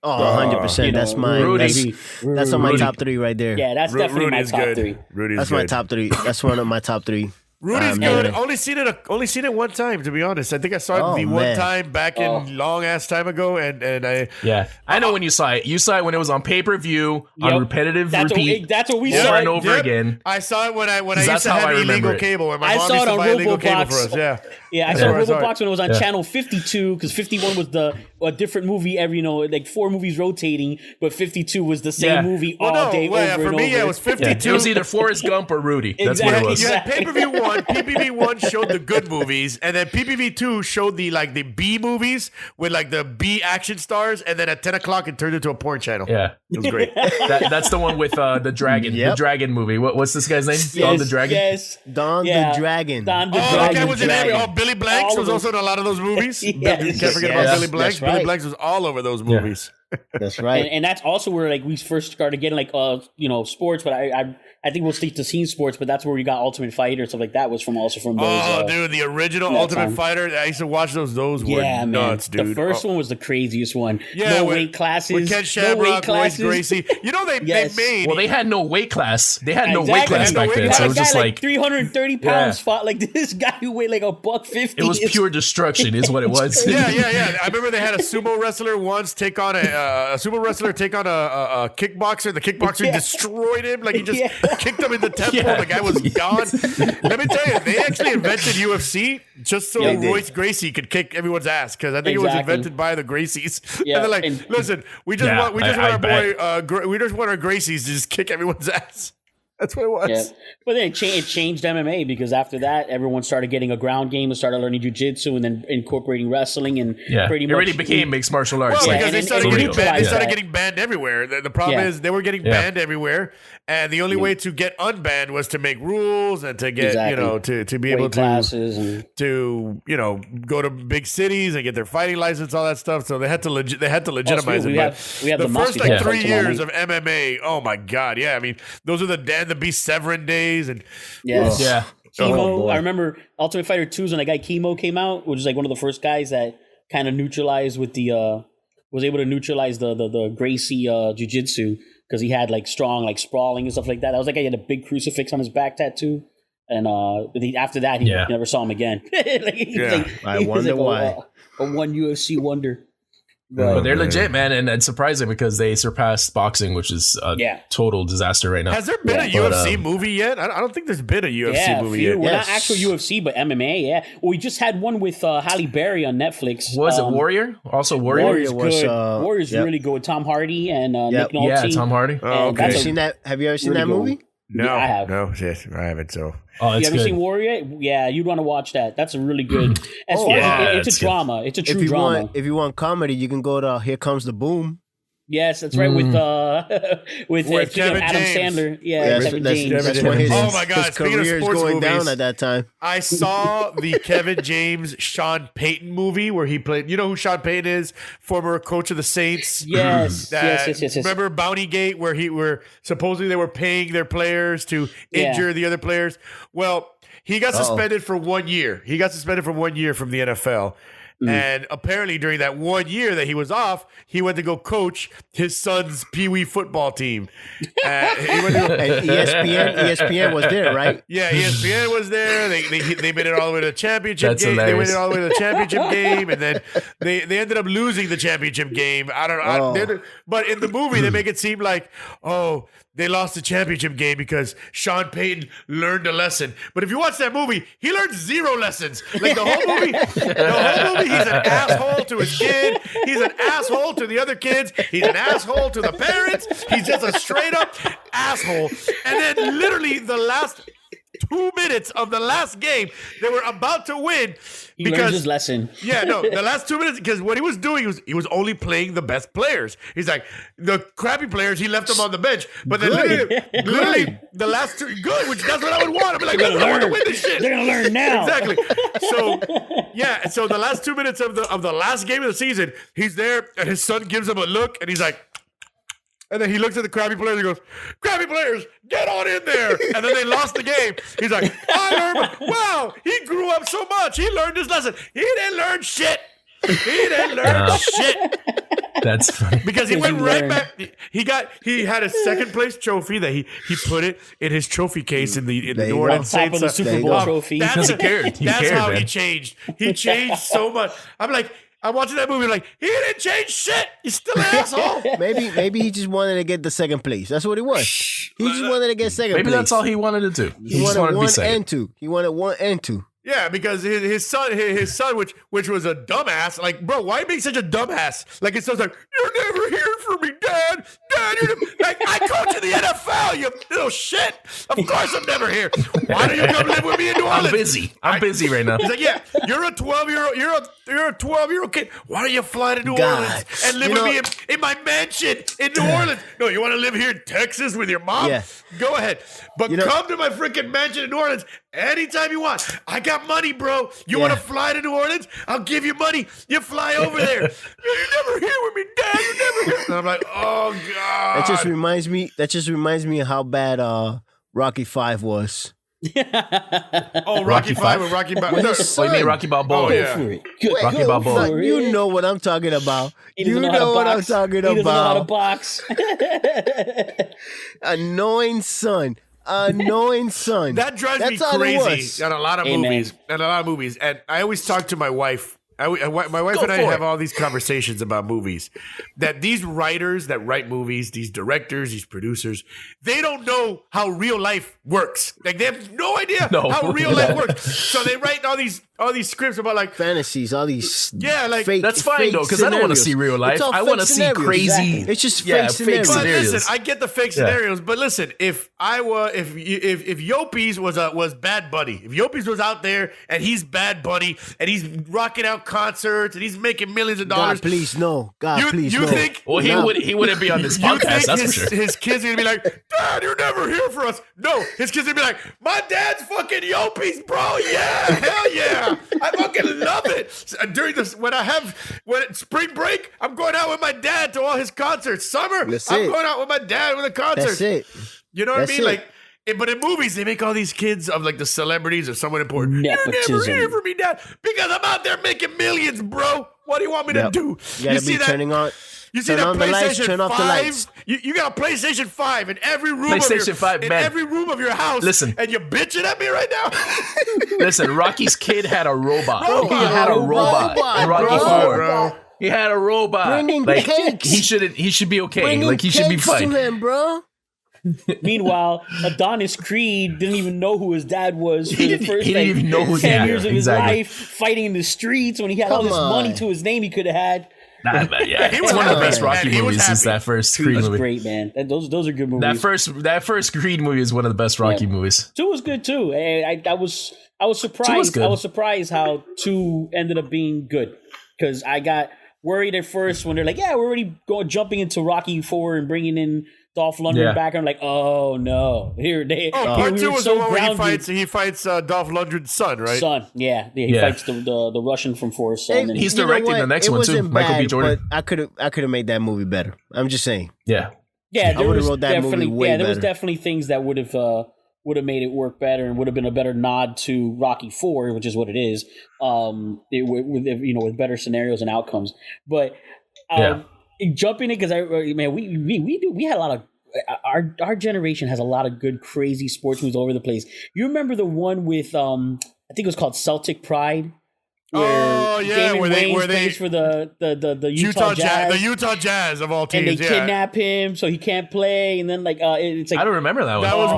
Oh, 100%. You know, That's mine. Rudy. That's on my Rudy. top three right there. Yeah, that's definitely Rudy my is top good. three. Rudy's That's good. my top three. That's one of my top three. Rudy's man. good. Only seen it one time, to be honest. I think I saw it Oh, the one man. time back in long ass time ago, and I Yeah. I know when you saw it. You saw it when it was on pay-per-view, on Yep. repetitive That's repeat. that's what we Over saw. and over Yep. again. I saw it when I used That's to how have I remember illegal it. cable, and my I mom saw used it to on buy illegal cable Robobox. for us. Yeah. Yeah, I saw I saw it. Robobox when it was on channel 52 because 51 was a different movie every, like 4 movies rotating, but 52 was the same Yeah. movie Well, all no, day well, yeah, over for and me, over. yeah, it was Yeah. 52. It was either Forrest Gump or Rudy. That's what it Exactly. was. You had pay-per-view 1, PPV 1 showed the good movies, and then PPV 2 showed the B movies with like the B action stars, and then at 10 o'clock it turned into a porn channel. Yeah. It was great. That's the one with the dragon. Yep. The dragon movie. What's this guy's name? Don the Dragon? Yes. Don Yeah. the Dragon. Don the Oh, that Dragon. guy was in Dragon. there. Oh, Billy Blanks All was of also in a lot of those movies. Yes. You can't forget Yes. about Billy Blanks. That's Billy right. Blanks was all over those movies. That's right. And that's also where like we first started getting like sports, but I think we'll stick to team sports, but that's where we got Ultimate Fighter and stuff like that was from those. Oh, dude, the original that Ultimate time. Fighter. I used to watch those. Those were Yeah, man. nuts, dude. The first one was the craziest one. Yeah, no with- weight classes. with Ken no Shamrock, weight Royce classes. Gracie. You know they Yes. made. Well, they had no weight class. They had no weight Exactly. class Had no back weight then. class. So it was guy just like 330 pounds Yeah. fought like this guy who weighed like $150. it was pure destruction, is what it was. yeah. I remember they had a sumo wrestler once take on a sumo wrestler take on a kickboxer. The kickboxer Yeah. destroyed him. Like he just Yeah. kicked him in the temple. Yeah. The guy was gone. Let me tell you, they actually invented UFC just so Royce Gracie could kick everyone's ass because I think it was invented by the Gracies. Yeah, And they're like, listen, we just want our Gracies to just kick everyone's ass. That's what it was. Yeah. But then it changed MMA because after that, everyone started getting a ground game and started learning jiu-jitsu and then incorporating wrestling and pretty much. It really became mixed martial arts. Well, because they started getting banned. They started that. getting banned everywhere. The problem is they were getting banned everywhere, and the only way to get unbanned was to make rules and to get to be able to go to big cities and get their fighting license, all that stuff. So they had to legitimize it. We have the first 3 years of MMA. Oh my god, yeah. I mean, those are the Beast Severin days and Chemo. I remember Ultimate Fighter 2's when that guy Chemo came out, which is like one of the first guys that kind of neutralized with the was able to neutralize the Gracie jiu-jitsu because he had like strong like sprawling and stuff like that. I was like, he had a big crucifix on his back tattoo. And after that, he never saw him again. I wonder why. A one UFC wonder. But they're legit, man, and it's surprising because they surpassed boxing, which is a total disaster right now. Has there been a UFC movie yet? I don't think there's been a UFC movie yet. Well, not actual UFC, but MMA. Yeah, well, we just had one with Halle Berry on Netflix. Was it Warrior? Also, Warrior's good. Warrior's really good with Tom Hardy and Nick Nolte. Yeah, Tom Hardy. Oh, okay. Have you ever seen that movie? No, yeah, I have. No, I haven't. So, you ever seen Warrior? Yeah, you'd want to watch that. That's a really good. As far as it's a drama. It's a true drama. If you want comedy, you can go to Here Comes the Boom. Yes, that's right. With Kevin Adam James. Sandler. Yeah, Kevin James. That's when his career is going down at that time. I saw the Kevin James Sean Payton movie where he played. You know who Sean Payton is? Former coach of the Saints. Yes. Remember Bountygate where supposedly they were paying their players to injure the other players. Well, he got suspended for 1 year. He got suspended for 1 year from the NFL. And apparently during that 1 year that he was off, he went to go coach his son's Pee-wee football team. ESPN was there, right? Yeah, ESPN was there. They made it all the way to the championship game. Hilarious. They made it all the way to the championship game, and then they ended up losing the championship game. I don't know. But in the movie, they make it seem like, they lost the championship game because Sean Payton learned a lesson. But if you watch that movie, he learned 0 lessons. Like the whole movie, he's an asshole to his kid. He's an asshole to the other kids. He's an asshole to the parents. He's just a straight up asshole. And then literally the last 2 minutes of the last game, they were about to win. He learned his lesson. The last 2 minutes, because what he was doing was he was only playing the best players. He's like, the crappy players, he left them on the bench. But then literally the last two, which that's what I would want. I'd be like, I want to win this shit. They're going to learn now. Exactly. So the last 2 minutes of the last game of the season, he's there, and his son gives him a look, and he's like, and then he looks at the crappy players and goes, crappy players, get on in there. And then they lost the game. He's like, wow, he grew up so much. He learned his lesson. He didn't learn shit. Shit. That's funny. Because he went right back. He had a second place trophy that he put it in his trophy case in the New Orleans Saints. The Super Bowl trophy. That's how man. he changed. He changed so much. I'm watching that movie like, he didn't change shit. He's still an asshole. Maybe he just wanted to get the second place. That's what it was. He just wanted to get second place. Maybe that's all he wanted to do. He wanted 1 and 2. He wanted 1 and 2. Yeah, because his son, which was a dumbass. Like, bro, why being such a dumbass? Like, his son's like, you're never here for me, Dad. Like, I coach in the NFL, you little shit. Of course I'm never here. Why don't you come live with me in New Orleans? I'm busy right now. He's like, yeah, you're a 12-year-old kid. Why don't you fly to New Orleans and live with me in my mansion in New Orleans? No, you want to live here in Texas with your mom? Yeah. Go ahead. But come to my freaking mansion in New Orleans anytime you want. I got money, bro. You want to fly to New Orleans? I'll give you money. You fly over there. You're never here with me, Dad. You're never here. And I'm like, oh God. That just reminds me of how bad Rocky V was. Rocky V and Rocky Balboa. You mean Rocky Balboa? Oh, yeah. Rocky Balboa. You know what I'm talking about. You know what I'm talking about. He doesn't know how to box. Annoying son. That drives me crazy in a lot of movies. And I always talk to my wife My wife and I for have it. all these conversations about movies. That these writers that write movies, these directors, these producers, they don't know how real life works. Like they have no idea how real life works. So they write all these scripts about like fantasies, all these like that's fine though, because I don't want to see real life. I want to see crazy. Exactly. It's just fake scenarios. But listen, I get the fake scenarios, but listen, if Yopes was Bad Bunny, if Yopes was out there and he's Bad Bunny and he's rocking out concerts and he's making millions of dollars, God, please no. God, please no. You think? Well, he wouldn't be on this You podcast. think That's for sure. his kids are gonna be like, Dad, you're never here for us. No, his kids are gonna be like, my dad's fucking Yopes, bro. Yeah, hell yeah, I fucking love it. During this, when spring break, I'm going out with my dad to all his concerts. Summer, I'm going out with my dad with a concert. That's it. You know what I mean? Like, but in movies, they make all these kids of like the celebrities or someone important. Nepotism. You're never here for me, Dad, because I'm out there making millions, bro. What do you want me to do? You gotta be turning on. You see turn that on the lights, PlayStation turn off the 5? lights. You got a PlayStation 5 in every room PlayStation every room of your house. Listen. And you're bitching at me right now? Listen, Rocky's kid had a robot. Bro, he had a robot in Rocky bro. 4. He had a robot. Bringing cakes. He should be okay. Bringing Like he should be cakes fine. to him, bro. Meanwhile, Adonis Creed didn't even know who his dad was for the first he didn't even know who 10 dad years of exactly. his life, fighting in the streets when he had all this money to his name he could have had. Yeah, he it's was one of the happy, best Rocky man. He was movies since happy. that first Creed Creed was movie. great, man. Those are good movies. That first Creed movie is one of the best Rocky movies. 2 was good too. I was surprised. 2 was good. I was surprised how 2 ended up being good because I got worried at first when they're like, "Yeah, we're already jumping into Rocky 4 and bringing in Dolph Lundgren back." I'm like, "Oh no, here they." Part 2 was the one where grounded. he fights Dolph Lundgren's son, right? Son, he fights the Russian from Forrest. Son, and He's directing the next one too, Michael B. Jordan. But I could have made that movie better. I'm just saying. Yeah, there would've was wrote that movie definitely way there was better. definitely things that would have made it work better and would have been a better nod to Rocky 4, which is what it is. With better scenarios and outcomes, but jumping in because we had a lot of. Our generation has a lot of good, crazy sports movies all over the place. You remember the one with I think it was called Celtic Pride, where Damon Wayans plays for the Utah Jazz, the Utah Jazz of all teams, and they kidnap him so he can't play, and then it's like I don't remember that one. That was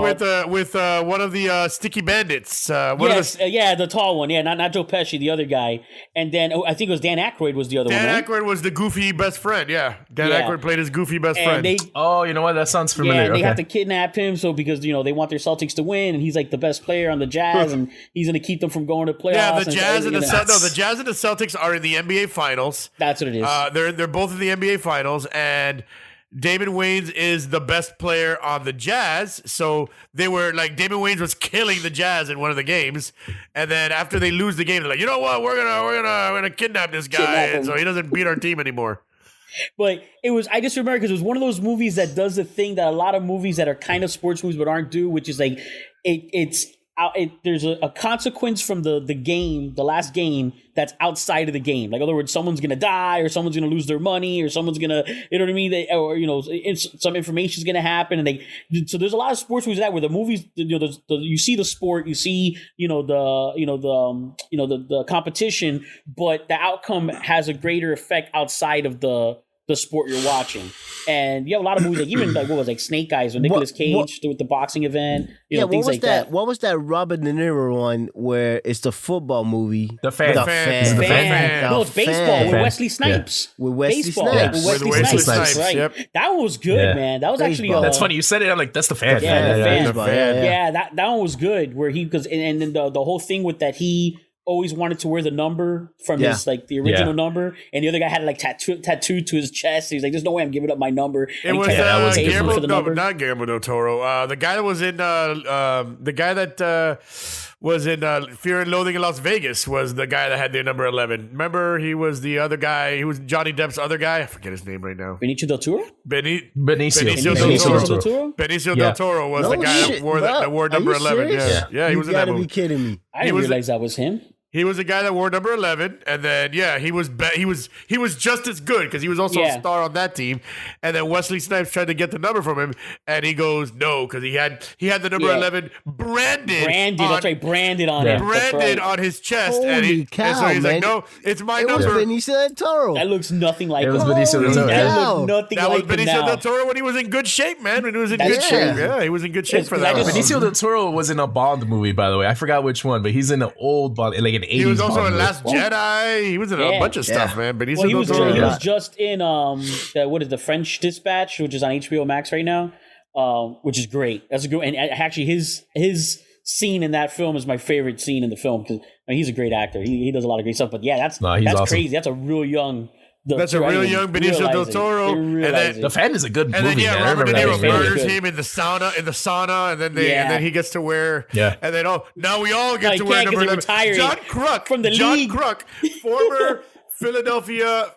with one of the Sticky Bandits. The tall one, not Joe Pesci, the other guy, and then I think it was Dan Aykroyd was the other one. Dan right? Aykroyd was the goofy best friend. Yeah, Dan Aykroyd played his goofy best friend. They, you know what? That sounds familiar. Yeah, they have to kidnap him because they want their Celtics to win, and he's like the best player on the Jazz, and he's going to keep them from going to playoffs. Yeah, the Jazz and the Jazz and the Celtics are in the NBA Finals. That's what it is. They're both in the NBA Finals, and Damon Wayans is the best player on the Jazz. So they were like, Damon Wayans was killing the Jazz in one of the games, and then after they lose the game, they're like, you know what, we're gonna kidnap this guy, and so he doesn't beat our team anymore. But I just remember because it was one of those movies that does the thing that a lot of movies that are kind of sports movies but aren't do, which is like there's a consequence from the game, the last game, that's outside of the game. Like, in other words, someone's gonna die, or someone's gonna lose their money, or someone's gonna, you know what I mean? Some information's gonna happen, and so there's a lot of sports movies where the movies, you see the sport, you see, the competition, but the outcome has a greater effect outside of the sport you're watching. And you have a lot of movies, like even like Snake Eyes with Nicolas Cage with the boxing event, things like that. What was that Robert De Niro one where it's the football movie? The Fan. No, it's baseball with Wesley Snipes. With Wesley Baseball Snipes. with Wesley Snipes, right? Yep. That one was good, man. That was actually that's funny. You said it. I'm like, that's the Fan. The Fan. Yeah, that one was good. Where and then the whole thing with that he always wanted to wear the number from his the original number, and the other guy had it tattooed to his chest. He's like, "There's no way I'm giving up my number." It was not Guillermo del Toro. The guy that was in was in Fear and Loathing in Las Vegas was the guy that had their number 11. Remember, he was the other guy. He was Johnny Depp's other guy. I forget his name right now. Benicio del Toro. Benicio del Toro. Benicio del Toro was the guy that wore number 11. Yeah, he was in that movie. You gotta be kidding me. I didn't realize that was him. He was the guy that wore number 11, and then he was just as good because he was also a star on that team. And then Wesley Snipes tried to get the number from him, and he goes no because he had the number 11 branded. That's right, branded on him, branded on his chest. Holy cow, and so he's man. like, no, it's my It was number. Benicio del Toro. That looks nothing like It was him. Benicio del Toro. That looked nothing That was like him Benicio now. del Toro when he was in good shape, man. When he was in good Yeah. shape, he was in good shape It's for because that. I one. just- Benicio del Toro was in a Bond movie, by the way. I forgot which one, but he's in an old Bond, like an 80s He was also Bond in movie. Last Jedi. He was in a bunch of stuff, man. Benicio Well, he del was, Toro. he was just in the French Dispatch, which is on HBO Max right now, which is great. That's a good, and actually his scene in that film is my favorite scene in the film because he's a great actor. He does a lot of great stuff. But yeah, that's awesome. crazy. That's a real young. That's a real young Benicio del Toro. And then The Fan is a good And movie, then man. I Robert De remember Niro that murders good. him in the sauna, and then he gets to wear. Yeah. And then now we all get No, to he wear can't 'cause number he 11. retired John Kruk from the league. Kruk, former Philadelphia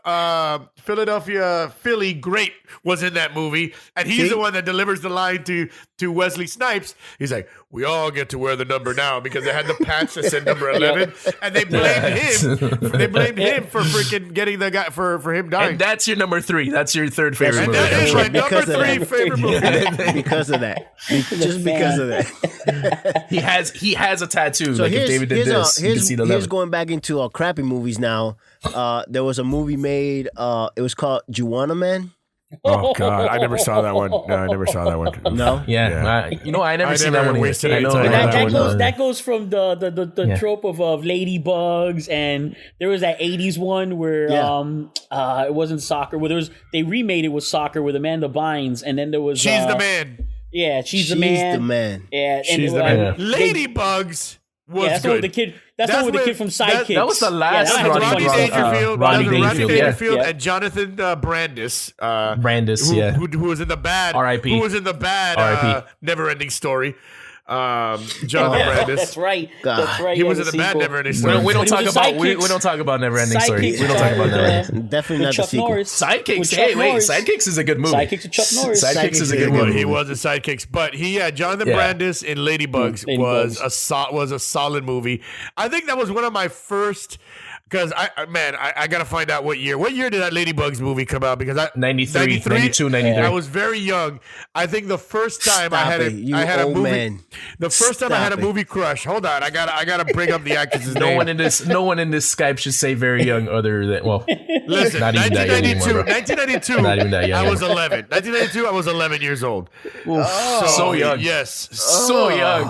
Philly great, was in that movie, and he's the one that delivers the line to Wesley Snipes. He's like, "We all get to wear the number now because they had the patch that said number 11, and they blamed him. They blamed him for freaking getting the guy for him dying. And that's your number 3. That's your third favorite And movie. that is my number Because of 3 that. favorite movie. Because of that. Just because of that. He has a tattoo. So like if David did this, you can see the here's 11. going back into crappy movies now. There was a movie made. It was called Juwanna Man. Oh God, I never saw that one. No, I never saw that one. No, Yeah, I never I seen never that one. either. wasted I any know time on That, that that one. goes that goes from the Yeah. trope of ladybugs, and there was that '80s one where it wasn't soccer. Where they remade it with soccer with Amanda Bynes, and then there was She's the man. Yeah, she's the She's man. the man. Yeah, and She's the man. Ladybugs was that's the one good. with the kid. That's the one with the when- kid from Sidekicks. that was the last that had Rodney a Rodney funny Dangerfield. stuff. Dangerfield, Rodney Rodney Dangerfield, and Jonathan Brandis. Brandis, who, yeah. who was in the bad R.I.P. Who was in the bad R.I.P. Never-Ending Story. Jonathan Brandis. That's right. God. That's right. He yeah, was the in the bad sequel. Never-Ending We Story. don't, we don't But talk it was about we Sidekicks. don't talk about Never Ending Story. Sidekicks We don't talk about with, Never Ending. Definitely with not the Chuck sequel. Norris. Sidekicks. With Hey, Chuck wait. Norris. Sidekicks is a good movie. Sidekicks with Chuck Norris. Sidekicks is a good Well, movie. he was in Sidekicks, but Jonathan Yeah. Brandis in Ladybugs Ladybugs. was a solid movie. I think that was one of my first. Because I gotta find out what year. What year did that Ladybugs movie come out? Because 93, 92, 93. I was very young. I think the first time I had Stop it, you I had a old movie. man. The first time I had a Stop it. movie crush. Hold on, I gotta bring up the actress's No name. one in this Skype should say very young other than Listen, not even that young 1992. anymore, bro. 1992. Not even that young, I was yeah. 11. 1992. I was 11 years old. so young. Yes. So young.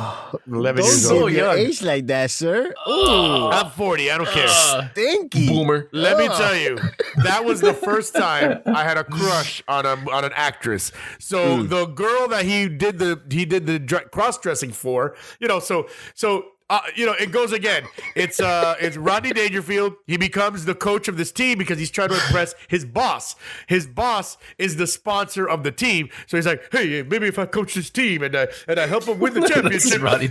11 Don't years so old. give your young. age like that, sir. I'm 40. I don't care. Stinky. Boomer. Let me tell you, that was the first time I had a crush on an actress. So the girl that he did the cross dressing for, it goes again. It's Rodney Dangerfield. He becomes the coach of this team because he's trying to impress his boss. His boss is the sponsor of the team, so he's like, "Hey, maybe if I coach this team and I help him win the championship, Rodney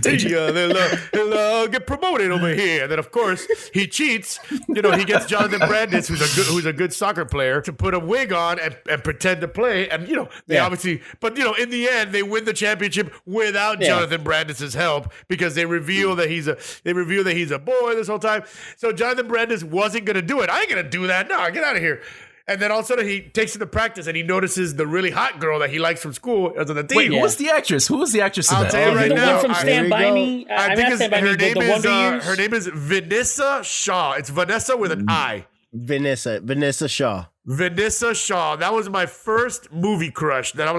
he'll get promoted over here." And then of course he cheats. He gets Jonathan Brandis, who's a good soccer player, to put a wig on and pretend to play. And they obviously, but in the end they win the championship without Jonathan Brandis's help because they reveal that he's a boy this whole time. So Jonathan Brandis wasn't gonna do it. I ain't gonna do that. No, get out of here. And then all of a sudden he takes it to practice and he notices the really hot girl that he likes from school as on the team. Wait, who was the actress? Who was the actress in I'll that? tell you right the now. one from Here Stand we By go. Me. I think not Stand By Me, but the Wonder Years. her name is Vanessa Shaw. It's Vanessa with an I. Vanessa Shaw. Vanessa Shaw. That was my first movie crush. That I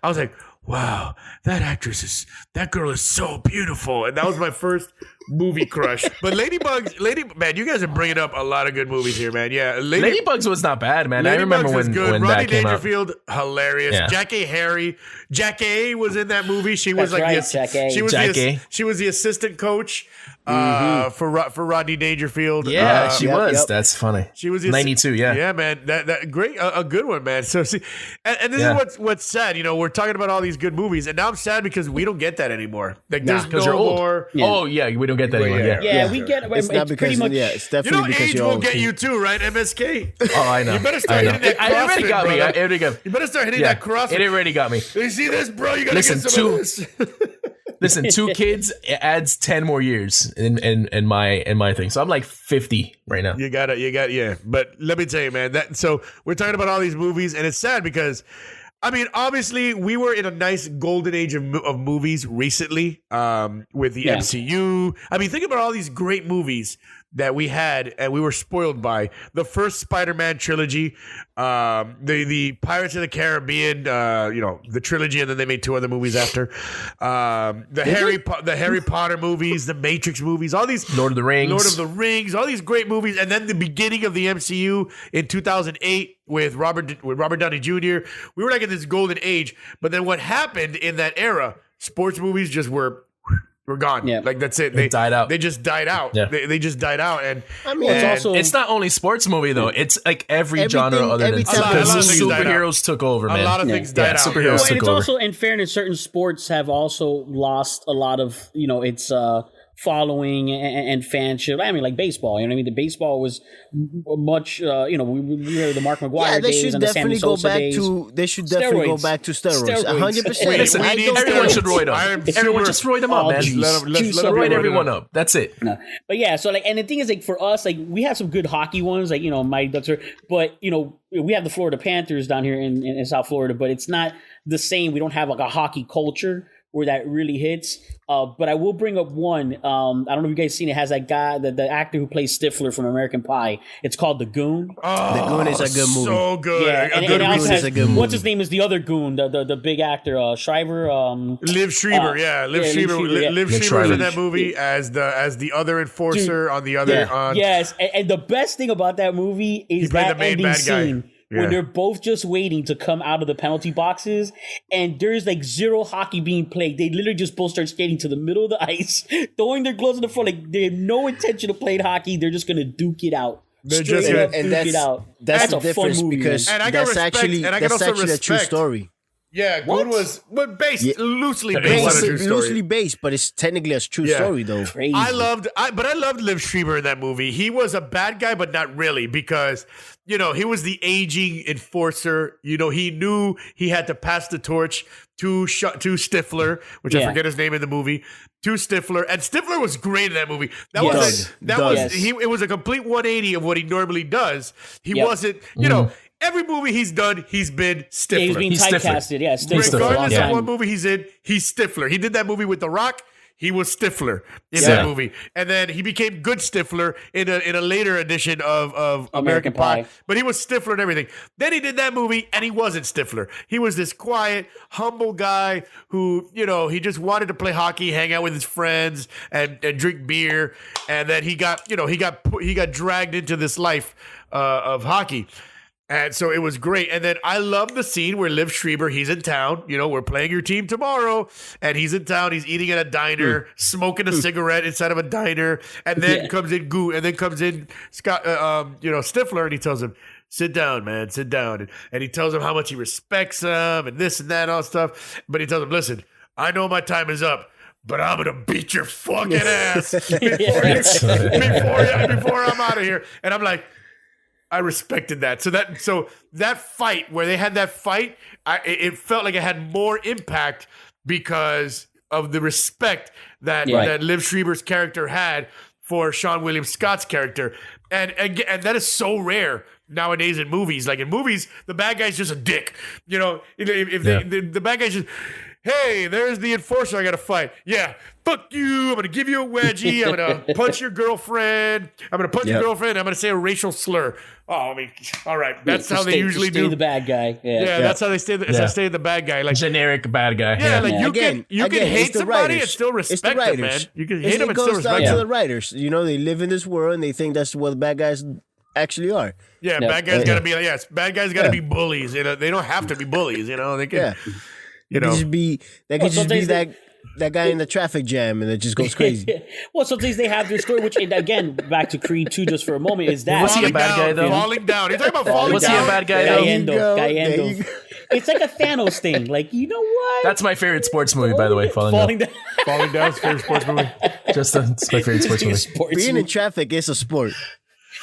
was like, wow, that girl is so beautiful. And that was my first movie crush. But man, you guys are bringing up a lot of good movies here, man. Yeah, Ladybugs was not bad, man. I remember Ladybugs was when good. that Rodney came out. Dangerfield, hilarious. Yeah. Jackie Harry. Jackie was in that movie. She was That's like right, Jackie. she was the assistant coach for Rodney Dangerfield. Yeah, she Yep, was. yep. That's funny. She was 92. Yeah. yeah, man. That great, a good one, man. So see, and this is what's sad. We're talking about all these good movies, and now I'm sad because we don't get that anymore. Like there's Because no you're old. more. Oh yeah, we don't get that anymore. Yeah. Yeah, we get. It's not pretty because much. it's You definitely know, because age you're will old. get you too, right? MSK. Oh, I know. You better start I know. hitting that It already CrossFit, got me. brother. It already got me. You better start hitting Yeah, that CrossFit. it already got me. You see this, bro? You gotta Listen, get some of this. Listen, 2 kids adds 10 more years in my thing. So I'm like 50 right now. You got it. Yeah. But let me tell you, man. So we're talking about all these movies, and it's sad because, I mean, obviously, we were in a nice golden age of movies recently with the MCU. I mean, think about all these great movies that we had and we were spoiled by. The first Spider-Man trilogy, the Pirates of the Caribbean, the trilogy, and then they made 2 other movies after. The Harry Potter movies, the Matrix movies, all these Lord of the Rings, all these great movies, and then the beginning of the MCU in 2008 with Robert Downey Jr. We were like in this golden age, but then what happened in that era? Sports movies just were gone. Yeah. Like that's it. They died out. They just died out. Yeah. They just died out. And I mean, it's not only sports movie though. It's like every genre other than superheroes took over, man. A lot of things died out. Superheroes took it's over. also, in fairness, certain sports have also lost a lot of, its following and fanship. I mean, like baseball. You know what I mean? The baseball was much. We were the Mark McGuire days and the Sammy Sosa days. They should definitely go back to steroids. 100%. Listen, everyone should roid them. Everyone just roid them up, man. Let's roid everyone up. That's it. No. But yeah, so like, and the thing is, like, for us, like, we have some good hockey ones, like, Mighty Ducks but we have the Florida Panthers down here in South Florida, but it's not the same. We don't have like a hockey culture where that really hits. But I will bring up one. I don't know if you guys seen it. Has that guy, the actor who plays Stifler from American Pie. It's called The Goon. Oh, The Goon is a good movie. So good. Yeah, and Goon is a good movie. What's his name is the other Goon, the big actor, Shriver. Liv Schreiber, Liv Schreiber. Liv Schreiber's in that movie as the other enforcer on the other. Yes, and the best thing about that movie is that ending scene. When they're both just waiting to come out of the penalty boxes, and there's like zero hockey being played. They literally just both start skating to the middle of the ice, throwing their gloves in the front. Like, they have no intention of playing hockey. They're just gonna duke it out. That's the difference because that's actually a true story. Yeah, Goon was loosely based on a true story. Loosely based, but it's technically a true story, though. Crazy. I loved Liv Schreiber in that movie. He was a bad guy, but not really, because he was the aging enforcer. He knew he had to pass the torch to Stifler, which I forget his name in the movie. To Stifler, and Stifler was great in that movie. It was a complete 180 of what he normally does. He wasn't, every movie he's done, he's been Stifler. Yeah, he's being typecasted. Yeah, Stifler. Regardless of what movie he's in, he's Stifler. He did that movie with The Rock. He was Stifler in that movie, and then he became good Stifler in a later edition of American Pie. But he was Stifler and everything. Then he did that movie, and he wasn't Stifler. He was this quiet, humble guy who, he just wanted to play hockey, hang out with his friends, and drink beer. And then he got dragged into this life of hockey. And so it was great. And then I love the scene where Liv Schreiber, he's in town. We're playing your team tomorrow. And he's in town. He's eating at a diner, smoking a cigarette inside of a diner. And then comes in Scott, Stifler, and he tells him, sit down, man, sit down. And he tells him how much he respects him and this and that and all stuff. But he tells him, listen, I know my time is up, but I'm going to beat your fucking ass before I'm out of here. And I'm like, I respected that. So that fight, where they had that fight, it felt like it had more impact because of the respect that Liv Schreiber's character had for Sean William Scott's character. And that is so rare nowadays in movies. Like in movies, the bad guy's just a dick. The bad guy's just, hey, there's the enforcer I got to fight. Yeah, fuck you. I'm going to give you a wedgie. I'm going to punch your girlfriend. I'm going to punch your girlfriend. I'm going to say a racial slur. Oh, I mean, all right. That's how they usually do. The bad guy. Yeah, that's how they stay the bad guy. Like generic bad guy. Yeah, like you can hate somebody and still respect them, man. You can hate them and still respect them. It goes down to the writers. They live in this world and they think that's what the bad guys actually are. Yeah, bad guys got to be like, bad guys got to be bullies. They don't have to be bullies. They can. They could just be that guy in the traffic jam, and it just goes crazy. Well, sometimes they have their story, which, again, back to Creed 2 just for a moment, is that... Was he a bad guy, though? Falling down. You're talking about falling down? Was he a bad guy, though? Gallendo. It's like a Thanos thing. Like, you know what? That's my favorite sports movie, by the way, Falling Down. Falling Down is favorite sports movie. It's my favorite sports movie. Being in traffic is a sport.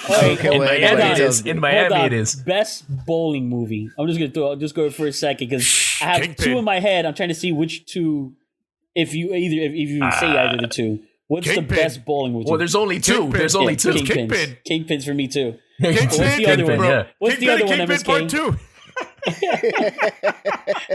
In Miami, it is. Best bowling movie. I'm just gonna go for a second because I have two in my head. I'm trying to see which two if you say either of the two, what's the Kingpin. best bowling movie? Well, there's only two. Kingpin. There's only two. Kingpin. Kingpins for me too. Kingpin, What's the other one? yeah. What's the other one? Kingpin MSK? Part 2.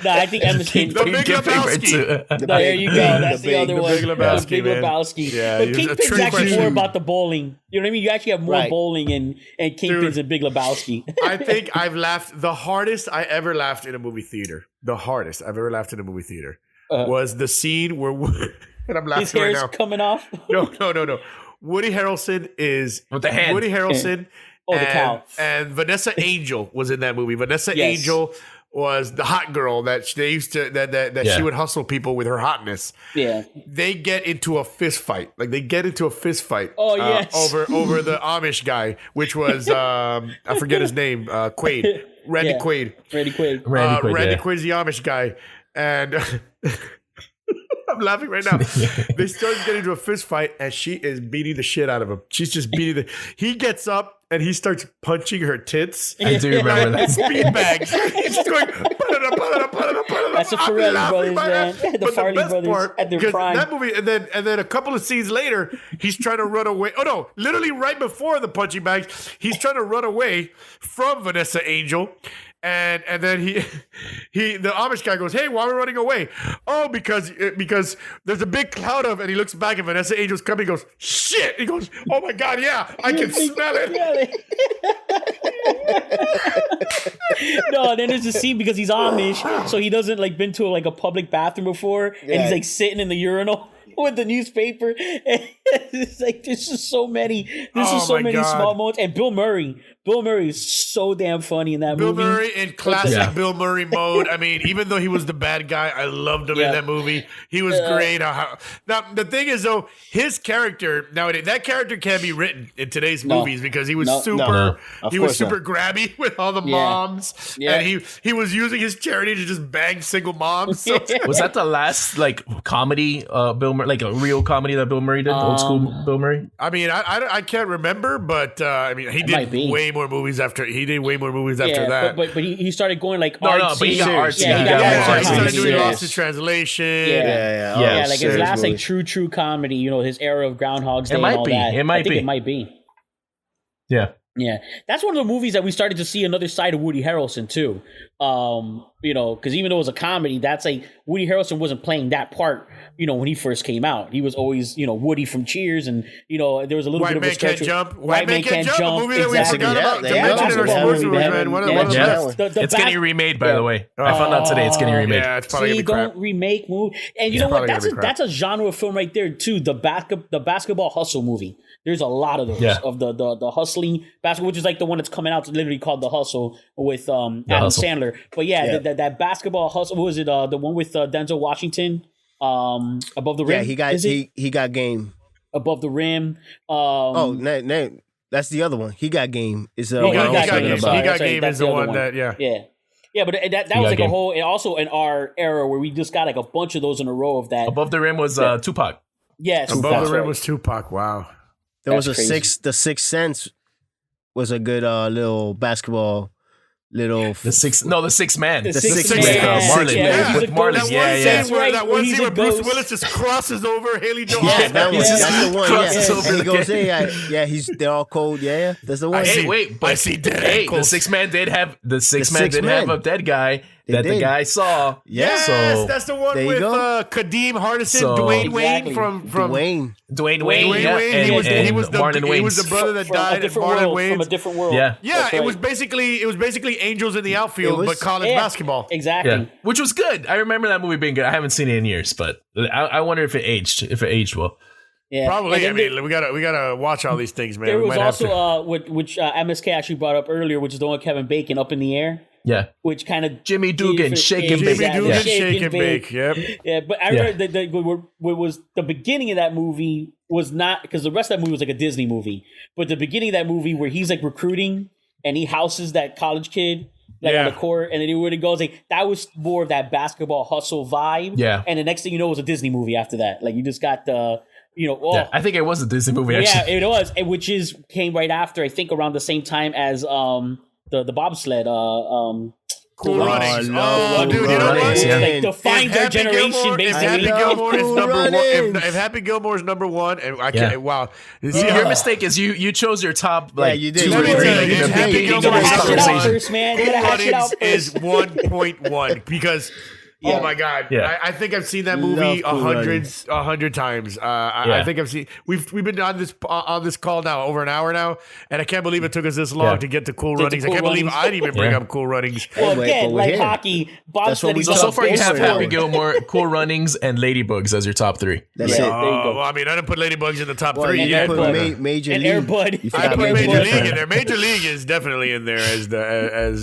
No, I think MSK. The Big Lebowski. No, there you go. That's the other one. Big Lebowski, Big man. Lebowski. Yeah, But he was a Kingpin's true actually question. more about the bowling. You know what I mean? You actually have more Right. bowling and Kingpins and Big Lebowski. I think I've laughed the hardest I ever laughed in a movie theater. The hardest I've ever laughed in a movie theater was the scene where and I'm His laughing hair's right now. coming off. No. Woody Harrelson is With the hand. Woody Harrelson. Oh, the cow. And Vanessa Angel was in that movie. Vanessa Yes. Angel was the hot girl that they used to that Yeah. she would hustle people with her hotness. Yeah. They get into a fist fight. Like they get into a fist fight. Oh, yes. Over the Amish guy, which was I forget his name. Quaid. Randy Yeah. Quaid. Randy Quaid. Randy Quaid, Randy yeah. Quaid's the Amish guy, and I'm laughing right now. They start getting into a fist fight, and she is beating the shit out of him. She's just beating the. He gets up and he starts punching her tits. I do remember that. Speed bags. He's just going. That's the I'm Farrelly laughing brothers, my man. ass. The But Farrelly best brothers part, at their because prime. That movie, and then a couple of scenes later, he's trying to run away. Oh no! Literally right before the punching bags, he's trying to run away from Vanessa Angel. And then he the Amish guy goes, "Hey, why are we running away?" "Oh, because there's a big cloud of," and he looks back and Vanessa Angel's coming. He goes, "Shit!" He goes, "Oh my god, yeah, I can smell it." No, and then there's a scene because he's Amish, so he doesn't like been to like a public bathroom before, and he's like sitting in the urinal with the newspaper. And it's like there's just so many. There's just so my many God. small moments. And Bill Murray is so damn funny in that Bill movie. Murray in classic Yeah. Bill Murray mode. I mean, even though he was the bad guy, I loved him Yeah. in that movie. He was great. Now, the thing is, though, his character nowadays, that character can't be written in today's No. movies because he was No. super. No. Of He was course not. super grabby with all the Yeah. moms, Yeah. and he was using his charity to just bang single moms. So Was that the last like comedy Bill Murray, like a real comedy that Bill Murray did? Old school Bill Murray? I mean, I can't remember, but I mean, he might did be. way more movies after. He did way more movies after Yeah, that. but he started going like No, artsy. but he got artsy. Yeah, he He got got more more he artsy. started comedy. doing Yeah. Lost in Translation. Yeah. Oh, Yeah, like his serious last like movie. true comedy, you know, his era of Groundhog's Day. It might and all be. that. It might I think be. It might be. Yeah. Yeah, that's one of the movies that we started to see another side of Woody Harrelson too. You know, because even though it was a comedy, that's like Woody Harrelson wasn't playing that part. You know, when he first came out, he was always Woody from Cheers, and there was a little White bit of Man a stretch. Can't Jump. White Man Can't Jump. A movie that we Exactly. forgot about to Yeah, mention in our basketball sports movie, movies, man. man. One of Yeah, the yeah. best. It's getting remade, by yeah. the way. I found out today it's getting remade. Yeah, it's probably See, gonna be crap. don't remake movie. And you know what? probably gonna be That's a genre of film right there too. The basketball hustle movie. There's a lot of those of the hustling basketball, which is like the one that's coming out. It's literally called The Hustle with Adam Hustle. Sandler. But yeah, that basketball hustle. What was it? The one with Denzel Washington. Above the rim. Yeah, he got Is it? he got game. Above the rim. No, that's the other one. He got game. Is He what got I was game. talking Game. about. He got That's right, game that's is the the other one one. that Yeah, but that was got like game. a whole, and also in our era where we just got like a bunch of those in a row of that. Above the Rim was Tupac. Yes, Above that's the Rim right. was Tupac. Wow. There was That's a crazy. The Sixth Sense was a good little basketball The sixth man. The Sixth Sixth Man. Man. Marlon. Yeah, With he's a Marlon. ghost. That Yeah, one yeah. scene where Right, where he's a Bruce ghost. Willis just crosses over Haley Joel Yeah, that one. Yeah. That's the one. Crosses Yeah, over and he the goes, game. "Hey, they're all cold. Yeah, that's the one." see. Hey, wait, but I see dead hey, ankles. the sixth man did have sixth have man. a dead guy They that the did. guy saw. Yes, So that's the one There you with go. Kadeem Hardison, So- Dwayne Exactly. Wayne from Dwayne. Dwayne Dwayne Wayne, yeah, Wayne. and, He was and the Marlon he was Wayans. the brother that From a died. different Marlon world. Wayans. From a different world. Yeah. Yeah, That's it right. was basically Angels in the Outfield, It was- but college Yeah, basketball. Exactly. Yeah, which was good. I remember that movie being good. I haven't seen it in years, but I wonder if it aged well. Yeah. Probably. And I then mean, we gotta watch all these things, man. there We was might have to. also which MSK actually brought up earlier, which is the one with Kevin Bacon, Up in the Air, Yeah, which kind of Jimmy Dugan, Shake and Bake. Jimmy Dugan, Yeah. Shake and Bake. Yep. Yeah, but I remember that what was the beginning of that movie was not, because the rest of that movie was like a Disney movie, but the beginning of that movie where he's like recruiting and he houses that college kid like on Yeah. the court, and then he really goes like that was more of that basketball hustle vibe. Yeah. And the next thing you know, it was a Disney movie after that. Like you just got the Yeah, I think it was a Disney movie. Actually, yeah, it was, and which came right after, I think around the same time as the bobsled. Cool Runnings. love Dude, Cool you know what? Runnings. Like Man. defines our generation, If Happy basically. Gilmore is Cool number one, Runnings. if Happy Gilmore is number one, and I Yeah. can't. Wow, See, your mistake is you chose your top like you did. two Let or me three tell you, in the it's Happy beginning You of gotta this hash it out conversation. first, man. You Cool gotta hash it out Runnings first. is 1.1 because. Yeah. Oh my God! Yeah. I think I've seen that movie Love Cool Runnings. 100 times. I Yeah. think I've seen. We've been on this call now over an hour now, and I can't believe it took us this long Yeah. to get to Cool Get to Runnings. I Cool can't believe Runnings. I didn't even bring Yeah. up Cool Runnings. Well, Wait, again, but we're like here. hockey, Bob That's what said we he's talk So far, you have Over. Happy Gilmore, Cool Runnings, and Ladybugs as your top three. That's Yeah. it. There you go. Well, I mean, I didn't put Ladybugs in the top Well, three you yet. put but, Major And League. Air Bud. You I forgot put Major Major League. League in there. Major League is definitely in there as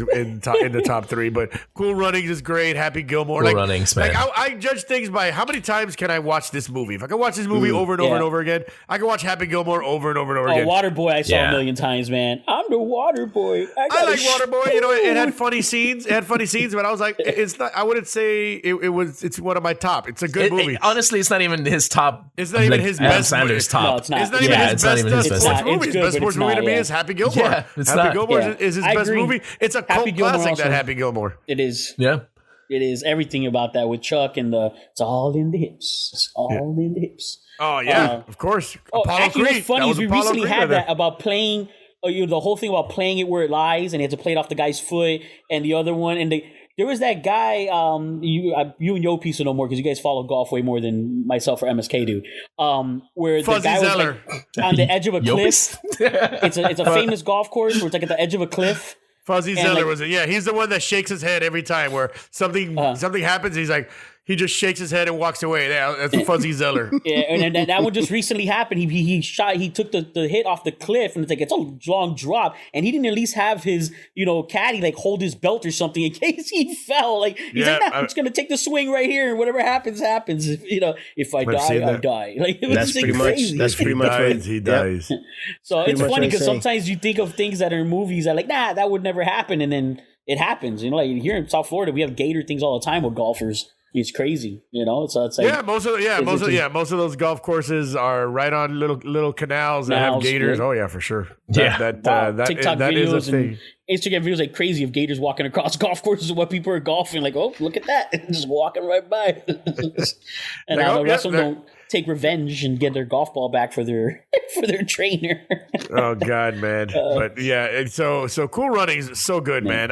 in the top three. But Cool Runnings is great. Happy Gilmore, Cool Runnings, man. I judge things by how many times can I watch this movie. If I can watch this movie over and over Yeah. and over again, I can watch Happy Gilmore over and over and over Oh, again. Waterboy, I saw Yeah. a million times, man. I'm the Waterboy. I gotta like Waterboy. You know, it had funny scenes. It had funny scenes, but I was like, it's not. I wouldn't say it was. It's one of my top. It's a good movie. Honestly, it's not even his top. It's not even like, his Adam best Sandler's movie. top. No, it's not. It's not Yeah, even his it's not best even his sports best. movie. It's His good, best but sports it's movie to not, me yeah. is Happy Gilmore. Yeah, it's Happy not. Gilmore Yeah. is his I best agree. movie. It's a Happy cult Gilmore classic, also- that Happy Gilmore. It is. Yeah. It is everything about that with Chuck and it's all in the hips. It's all in the hips. Oh, yeah, of course. Apollo actually, Creed. what's funny That is was we Apollo recently Creed had right there. that about playing. The whole thing about playing it where it lies, and he had to play it off the guy's foot, and the other one, and there was that guy. You and Yo Piece no more because you guys follow golf way more than myself or MSK do. Where Fuzzy the guy Zeller. was like on the edge of a cliff. Yopis? It's a famous golf course where it's like at the edge of a cliff. Fuzzy And, Zeller like- was it? Yeah, he's the one that shakes his head every time where something happens. He's like, he just shakes his head and walks away. Yeah, that's Fuzzy Zeller. Yeah, and then that one just recently happened. He took the hit off the cliff, and it's a long drop, and he didn't at least have his caddy like hold his belt or something in case he fell. Like he's Yeah, like, nah, I'm just gonna take the swing right here, and whatever happens. If I I've die, seen I that. die. Like it was That's like pretty much. crazy. That's pretty much what He yep. dies. So it's much funny what I because say. sometimes you think of things that are in movies that like that would never happen, and then it happens. Like here in South Florida, we have gator things all the time with golfers. It's crazy, So it's like Most of those golf courses are right on little canals that have Canals, gators. yeah. Oh yeah, for sure. Yeah. That TikTok that is a videos thing. and Instagram videos like crazy of gators walking across golf courses and what people are golfing. Like, oh, look at that, just walking right by. And Like, the oh, rest of yeah, them don't take revenge and get their golf ball back for their trainer. Oh God, man! But yeah, and so Cool Runnings is so good, man.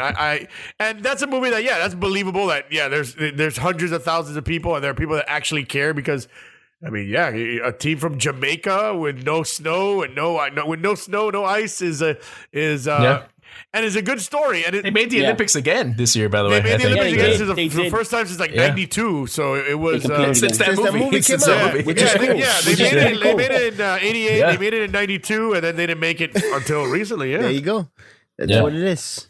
And that's a movie that's believable. That there's hundreds of thousands of people, and there are people that actually care because. I mean, a team from Jamaica with no snow and no ice is and it's a good story. And They made the Olympics again this year, by the way. They made the Olympics Yeah, they again. did. This is They the did. first time since like Yeah. '92. So it was completed Since that Since that movie. movie Since came that out, movie. which is cool. They Which is made very it. They cool. made it in '88. Yeah. They made it in '92, and then they didn't make it until recently. There Yeah. you go. That's Yeah. what it is.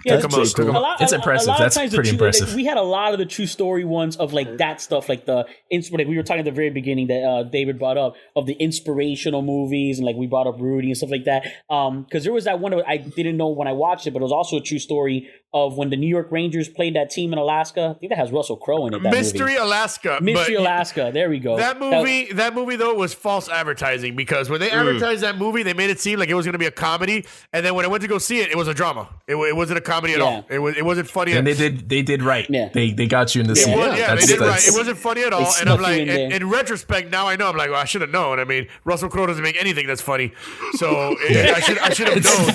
Yeah, Took 'em out, took 'em out. It's impressive. A lot That's of times pretty impressive. we had a lot of the true story ones of like that stuff, like like we were talking at the very beginning that David brought up of the inspirational movies, and like we brought up Rudy and stuff like that. Because there was that one I didn't know when I watched it, but it was also a true story of when the New York Rangers played that team in Alaska. I think that has Russell Crowe in it. That Mystery movie. Alaska. Mystery but Alaska. There we go. That movie though was false advertising because when they advertised that movie, they made it seem like it was going to be a comedy, and then when I went to go see it, it was a drama. It wasn't a comedy at all. It wasn't funny. And they did right. Yeah. They got you in the scene. They did right. It wasn't funny at all. And I'm snuck you like, in there. in retrospect, now I know. I'm like, well, I should have known. I mean, Russell Crowe doesn't make anything that's funny, so I should have known.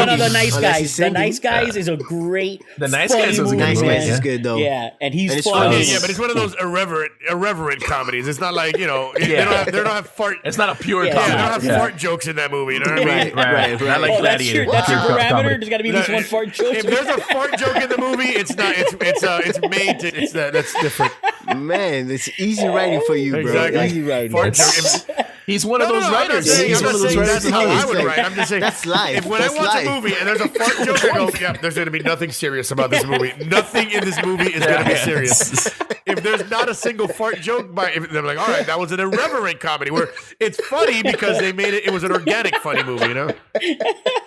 No, The Nice Unless Guys. he's The singing. Nice Guys is a great. The Nice funny Guys was a good movie, Nice movie, Guys man. is good though. Yeah, and he's And it's funny. funny. Yeah, but it's one of those irreverent comedies. It's not like they don't have fart. It's not a pure Yeah. They don't comedy. have Yeah. fart jokes in that movie. You know what I mean? Right. Not like Oh, that's Gladiator. your Pure parameter. comedy. There's got to be at least one fart joke. If there's a fart joke in the movie, it's not. It's made to. That's different. Man, it's easy writing for you, bro. Exactly. Easy writing. Fart It's- joke. He's one of those I'm not writers. saying, He's I'm one not of those saying writers that's how in I here. would It's write. like, I'm just saying that's life. If when That's I watch life. a movie and there's a fart joke, I go, yeah, there's going to be nothing serious about this movie. Nothing in this movie is going to be serious. If there's not a single fart joke, they're like, all right, that was an irreverent comedy where it's funny because they made it. It was an organic funny movie, you know.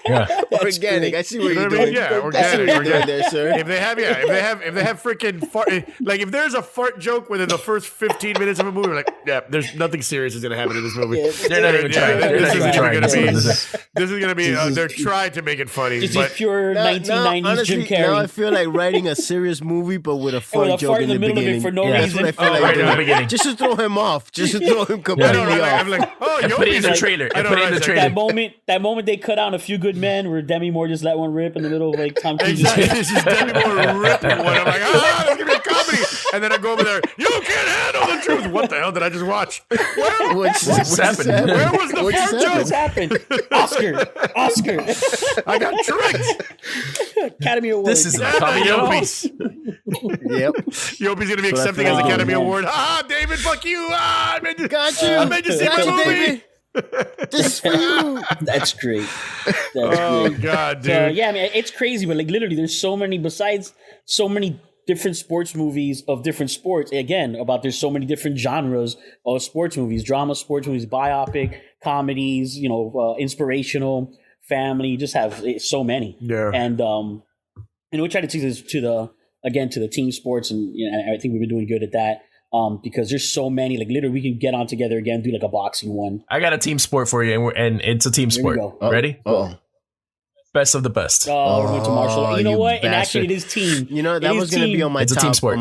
Yeah. Organic. I see what You know you're what I mean? doing. Yeah, I see organic, what you're doing organic. there, sir. If they have freaking fart, like if there's a fart joke within the first 15 minutes of a movie, we're like, yeah, there's nothing serious is going to happen in this movie. movie. They're not even trying. They're not even trying. This is gonna be. They're trying to make it funny, Just but these pure 1990s honestly, Jim now I Carrey. feel like writing a serious movie, but with a fart With a joke fart in the middle of it beginning. for no That's reason. what I feel like right in the doing. beginning. Just to throw him off. Just to throw him I completely don't know. off. I'm like, oh, And put it in the Yopi's trailer. I And don't put it in the know, trailer. That moment they cut out A Few Good Men where Demi Moore just let one rip in the middle of like Tom Cruise's Exactly. face. This is Demi Moore ripping one. I'm like, this is gonna be a comedy. And then I go over there. You can't handle the truth. What the hell did I just watch? What's happened? Where was the What's fart What's joke? happened? Oscar. I got tricked. Academy Award. This is a Damn comedy that of Yopi's. Yep. Yopi's gonna be That's what I accepting feel his like. Academy Oh, man. Award. David, fuck you. I made you. Got you. I made you see Got my you, movie. David. This is for you. That's great. That's Oh great. God, dude. So, yeah, I mean, it's crazy, but like literally, there's so many. Besides so many different sports movies of different sports. Again, about there's so many different genres of sports movies: drama, sports movies, biopic, comedies. Inspirational, family. You just have so many. Yeah. And we try to take this to the team sports, and I think we've been doing good at that. Because there's so many, like literally we can get on together again, do like a boxing one. I got a team sport for you, and it's a team There we sport. go. Ready? Oh. Best of the best. We're going to martial arts. You know you what? And bastard. actually, it is team. You know, that It is was going to be team. on my It's a team top sport.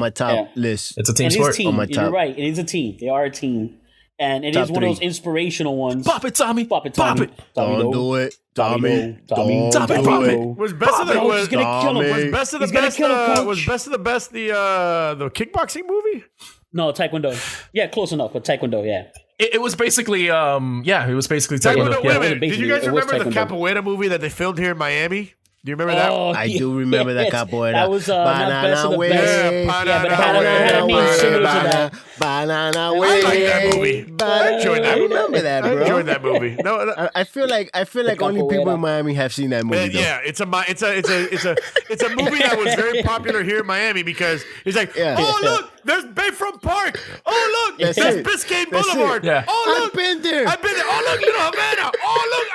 list. It's a team It is sport. team. On my You're top. right. It is a team. They are a team. And it Top is one of those three. inspirational ones. Pop it, Tommy. Pop it, Pop Tommy. it. Tommy Don't Lowe. do it. Tommy. Tommy. Stop it, Don't pop do it. Was best of the Lowe. was, He's gonna kill him. was best of the He's gonna best kill him, coach. was best of the best the kickboxing movie? No, Taekwondo. Yeah, close enough, but Taekwondo, yeah. It was basically, it was basically Taekwondo. Taekwondo. Wait a Yeah. minute. Did you guys Basically, it was remember the Taekwondo. Capoeira movie that they filmed here in Miami? Do you remember that? Oh, I do remember that yes. capoeira. That was not best of the way. best. Yeah, Yeah, but it had a name similar to that. Banana I way. like that movie. I enjoyed that. I remember that, I bro. enjoyed that movie. No, I feel like only people in Miami have seen that movie. though. yeah, it's a movie that was very popular here in Miami because it's like, Yeah. oh look, there's Bayfront Park. Oh look, That's there's it. Biscayne That's Boulevard. it. Yeah. Oh I've look, been there. I've been there. Oh look, Little Havana. Oh look,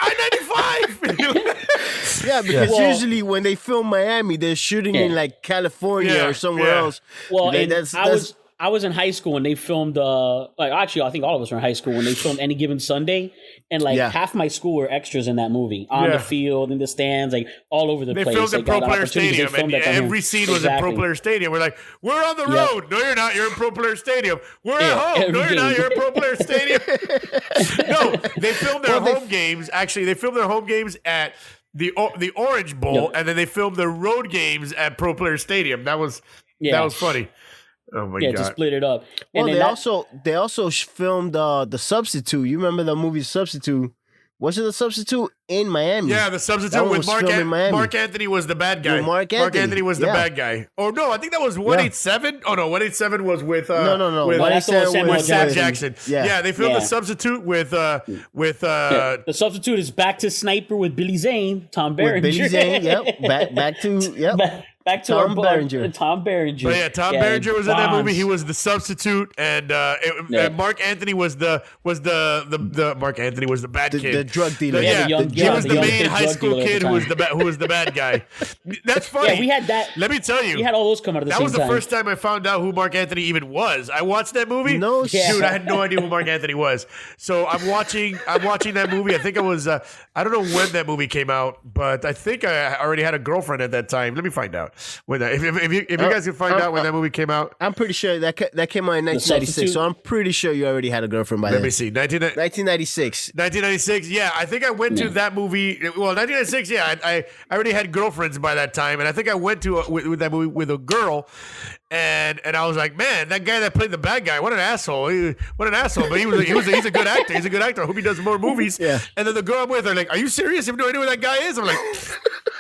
I-95. Yeah, because Well- usually when they film Miami, they're shooting in Yeah. like California Yeah, or somewhere yeah. else. Well, Like, and I was in high school when they filmed. Actually, I think all of us were in high school when they filmed Any Given Sunday, and like Yeah. half my school were extras in that movie, on Yeah. the field, in the stands, like all over the They place. filmed in Like, got Pro Player opportunities, they Stadium, filmed and at the every home. scene was Exactly. in Pro Player Stadium. We're like, we're on the Yep. road. No, you're not. You're in Pro Player Stadium. We're Yeah, at home. No, every you're not. game. You're in Pro Player Stadium. No, they filmed their home games. Actually, they filmed their home games at the Orange Bowl, Yep. and then they filmed their road games at Pro Player Stadium. That was funny. Oh my Yeah, god! to split it up. Well, And they then also filmed The Substitute. You remember the movie Substitute? Was it The Substitute in Miami? Yeah, the That substitute one with was filmed in Miami. Mark Anthony was the bad guy. With Mark Anthony. was the Yeah. bad guy. Oh no, I think that was 187. Oh no, 187 was with No. with, Oh, that's the one with Samuel with Sam Jackson. Jackson. Yeah. They filmed Yeah. the substitute with the substitute is Back to Sniper with Billy Zane, Tom With Berenger. Billy Zane. Yep. Back to yep. Back to Tom our boy, Berenger. Tom Berenger. But yeah, Tom Berenger was in that movie. Bonds. He was the substitute, and Mark Anthony was the Mark Anthony was the bad kid, the drug dealer. Yeah, the young- he yeah, was the the young main kid high drug school dealer at kid the who was the bad guy. That's funny. Yeah, we had that. Let me tell you, We had all those come out at the that same was the time. first time I found out who Mark Anthony even was. I watched that movie. No Dude, shit. I had no idea who Mark Anthony was. So I'm watching that movie. I think I was I don't know when that movie came out, but I think I already had a girlfriend at that time. Let me find out when that, if you guys can find out when that movie came out. I'm pretty sure that came out in 1996, Substitute? so I'm pretty sure you already had a girlfriend by Let then. me see. 1996. 1996. Yeah, I think I went to that movie. Well, 1996. Yeah, I already had girlfriends by that time, and I think I went to with that movie with a girl, and I was like, man, that guy that played the bad guy, what an asshole! What an asshole! But he's a good actor. He's a good actor. I hope he does more movies. Yeah. And then the girl I'm with are like, are you serious? You have no idea who that guy is? I'm like,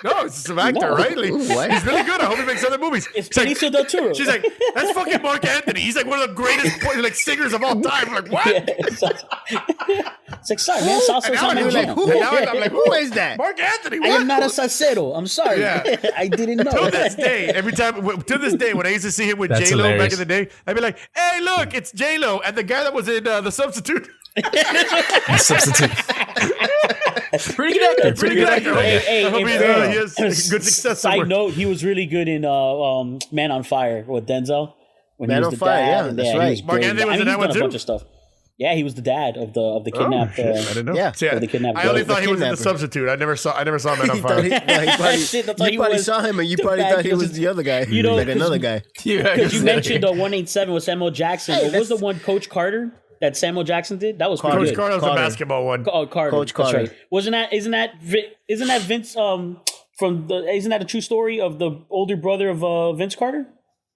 no, it's some actor, No. right? Like, What? he's really good. I hope he makes other movies. It's She's like- Benicio del Toro. She's like, that's fucking Mark Anthony. He's like one of the greatest like singers of all time. I'm like, what? Yeah, it's like, sorry, man. Salsa And is now not my I'm like, jam. who? And now I'm like, Who is that? Mark Anthony. I What? am not a salsero. I'm sorry. Yeah. I didn't know. To this day, to this day, when I used to see him with That's J-Lo back hilarious. in the day, I'd be like, hey, look, it's J-Lo. And the guy that was in The Substitute. Substitute. Pretty good actor. Pretty good actor. Hey, I hope hey, he has good success. Side somewhere. note, he was really good in Man on Fire with Denzel. When Man he was on the Fire, dad, yeah, and that's he right. was Mark great. Anthony was in he's that done one a too? bunch of stuff. Yeah, he was the dad of the kidnapped. I didn't know. Yeah. See, Of the kidnapped I only girl. thought he was in the Kidnapper. substitute. I never saw Man on He Fire. thought he probably, Shit, that's what you he probably was. saw him and you The probably bad thought he kid was was- the other guy, You know, like another guy. Because you mentioned the 187 with Samuel Jackson. What was the one Coach Carter that Samuel Jackson did? That was pretty Coach good. Carter was the Carter. basketball one. Oh, Carter. Coach That's Carter. right. Isn't that Vince from the? Isn't that a true story of the older brother of Vince Carter?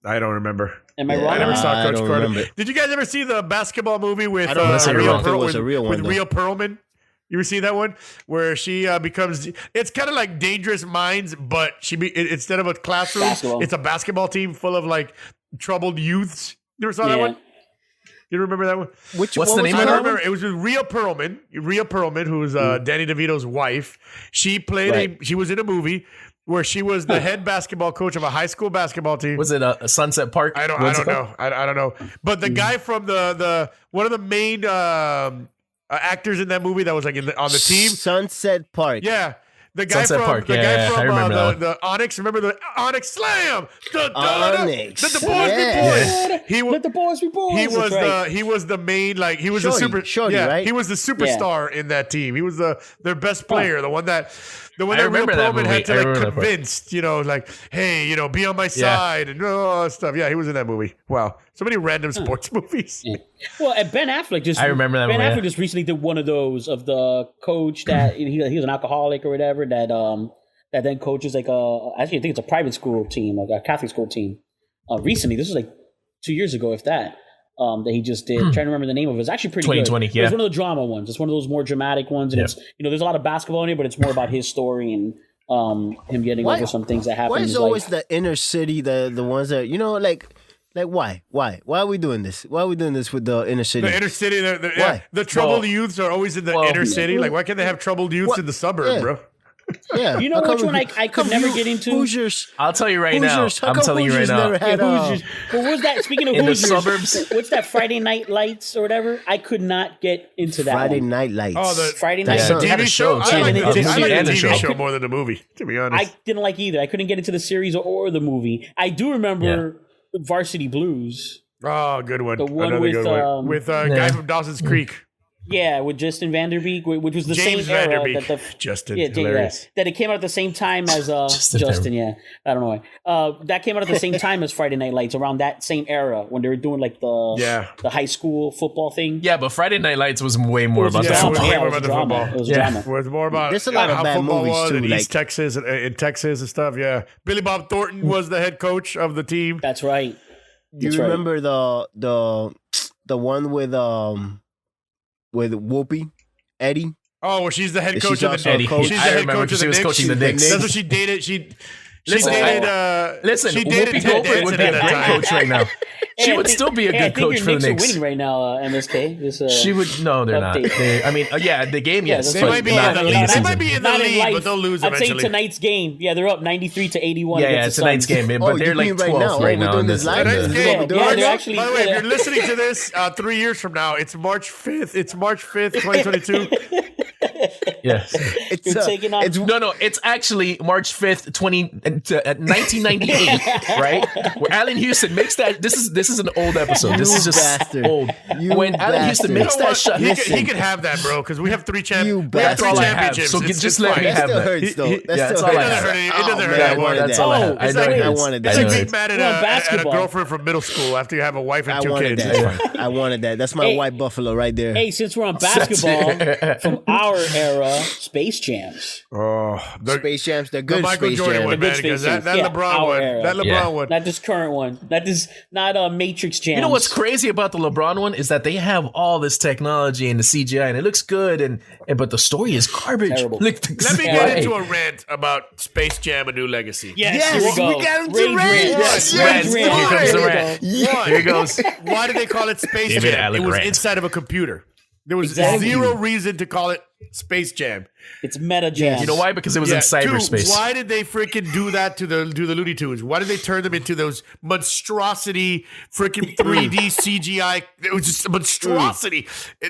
I don't remember. Am I wrong? I never saw I Coach don't Carter. remember. Did you guys ever see the basketball movie with I don't know if it was a real one, with though. Rhea Perlman? You ever see that one where she becomes? It's kind of like Dangerous Minds, but instead of a classroom, Basketball. it's a basketball team full of like troubled youths. You ever saw that Yeah. one? You remember that one? What's what the was name I of don't that remember. It was with Rhea Perlman, who was Danny DeVito's wife. She played Right. she was in a movie where she was the head basketball coach of a high school basketball team. Was it a Sunset Park? I don't What's it know. I don't know. But the guy from the one of the main actors in that movie that was like on the team. Sunset Park. Yeah. The guy Sunset from Park. the Yeah, guy yeah, from I remember that one. the Onyx. Remember the Onyx Slam? Onyx. Let the boys Yeah. be boys. He was Let the boys be boys. he was That's right. he was the main he was Shorty, the super Shorty, right? He was the superstar in that team. He was their best player, the one that I Rhea remember that Perlman had movie. to I like remember that part. convince, like, hey, be on my side and all that stuff. Yeah, he was in that movie. Wow, so many random sports movies. Well, and Ben Affleck just. I remember that Ben one, Affleck yeah. just recently did one of those of the coach that he was an alcoholic or whatever that then coaches like actually I think it's a private school team, like a Catholic school team. Recently, this was like 2 years ago, if that. That he just did. Trying to remember the name of it. It's actually pretty 2020, good. yeah. It's one of the drama ones. It's one of those more dramatic ones, and Yeah. it's there's a lot of basketball in it, but it's more about his story and him getting Why- over some things that happened. Why in is his always life. the inner city the ones that like why are we doing this? Why are we doing this with the inner city? The inner city, Why? the troubled Well- youths are always in the well- inner city. Like, why can't they have troubled youths What? in the suburb, Yeah. bro? Yeah, You know How which come- one I how could come never you- get into? Hoosiers. I'll tell you right now. Hoosiers. How I'm come telling you right Hoosiers now. never had, Hoosiers. But what was that? Speaking of In the Hoosiers, suburbs? what's that Friday Night Lights or whatever? I could not get into that. Friday one. Night Lights. Oh, the Friday That Night. sounds- They had a TV show, show. too. I like A the movie TV and a show show. more than the movie, to be honest. I didn't like either. I couldn't get into the series or the movie. I do remember Varsity Blues. Oh, good one. The one Another with, good one. With guy Yeah. from Dawson's Creek. Yeah, with Justin Vanderbeek, which was the James same era Vanderbeek. that Justin, yeah, hilarious. that it came out at the same time as Justin Justin. Yeah, I don't know why. That came out at the same time as Friday Night Lights, around that same era when they were doing like the high school football thing. Yeah, but Friday Night Lights was way more It was about a the Yeah, it was drama. football. way Yeah, more it was about the drama. football. It was Yeah. drama. Where it's more about There's a lot of how bad football movies, was too, in like- East Texas and in Texas and stuff. Yeah, Billy Bob Thornton was the head coach of the team. That's right. Do That's you right. remember the one with Whoopi, Eddie? Oh, well, she's the head She's coach of also the a Eddie. coach. She's the I head remember coach of she the was Knicks. coaching the Knicks. That's what she dated. She Listen, dated. Listen, she dated Whoopi Ted Goldberg would Danson be a at that great time. coach right now. She Hey, would I think- still be a hey, good I think coach your for the Knicks Knicks. are winning right now, MSK. This, She would no, they're not. Update. The game, yes. that's They but might be not in the league lead. They season. might be in the Not lead, life. but they'll lose I'd say eventually. tonight's game. Yeah, they're up 93-81. Yeah, against the tonight's Suns. game, but Oh, they're you like mean right 12th now? right We're now. doing in this this live? Tonight's This is game. what we're doing Yeah, right they're now? actually- By the way, if yeah. you're listening to this 3 years from now, it's March 5th. It's March 5th, 2022. Yes. It's You're taking on- No, it's actually March 5th, 1998, right? Where Allen Houston makes that. This is an old episode. This is just bastard. old. You When Allen Houston bastard. makes You know that what? shot, He could have that, bro, because we have three You we have bastard. three That's all I have. championships. So It's- just it's let me fine. That have still that. hurts, though. That Yeah, still that's all I It doesn't have. hurt any. It Oh, doesn't hurt man, that I much. wanted That's all I Oh, have. I it's know like- it I is. wanted It's that. like know being it. mad at We're on a basketball. girlfriend from middle school after you have a wife and I two wanted kids. that. It's fine. I wanted that. That's my Hey. white buffalo right there. Hey, since we're on basketball, from our era, Space Jams. Oh, Space Jams, they're the good. Michael Space Jordan Jams. one, The good man, because Space Jams. that Yeah, LeBron our one, era. that LeBron Yeah. one. Not this current one. Not Matrix Jams. You know what's crazy about the LeBron one is that they have all this technology and the CGI and it looks good but the story is garbage. Terrible. Like, the Let me Yeah, get right. into a rant about Space Jam: A New Legacy. Yes, here we go. we got him to Rage rant. rant. Yes, Rant. Rage Here rant. comes the There we rant. go. One, Here goes. why did they call it Space David Jam? Allen It was Grant. inside of a computer. There was Exactly. zero reason to call it Space Jam. It's meta jam. You know why? Because it was in cyberspace. Two, why did they freaking do that to the Looney Tunes? Why did they turn them into those monstrosity freaking 3D CGI? It was just a monstrosity.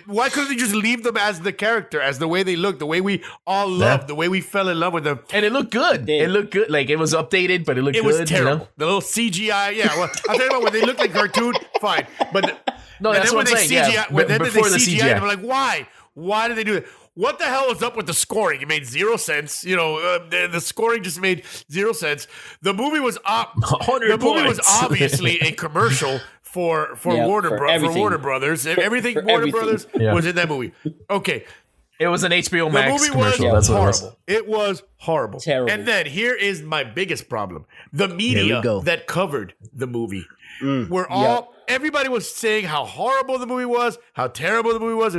Why couldn't they just leave them as the character, as the way they look, the way we all loved, the way we fell in love with them? And it looked good. It looked good. Like it was updated, but it looked good. It was terrible. You know? The little CGI. Yeah, well, I'll tell you about when they look like cartoon, fine. But no, that's what I'm saying. CGI, when then before they CGI, I'm like, why? Why did they do it? What the hell was up with the scoring? It made zero sense. You know, the scoring just made zero sense. The movie was obviously a commercial for Warner Brothers. Warner Brothers was in that movie. Okay. It was an HBO Max the movie commercial. Was That's what horrible. It was horrible. Terrible. And then here is my biggest problem. The media that covered the movie were all everybody was saying how horrible the movie was, how terrible the movie was.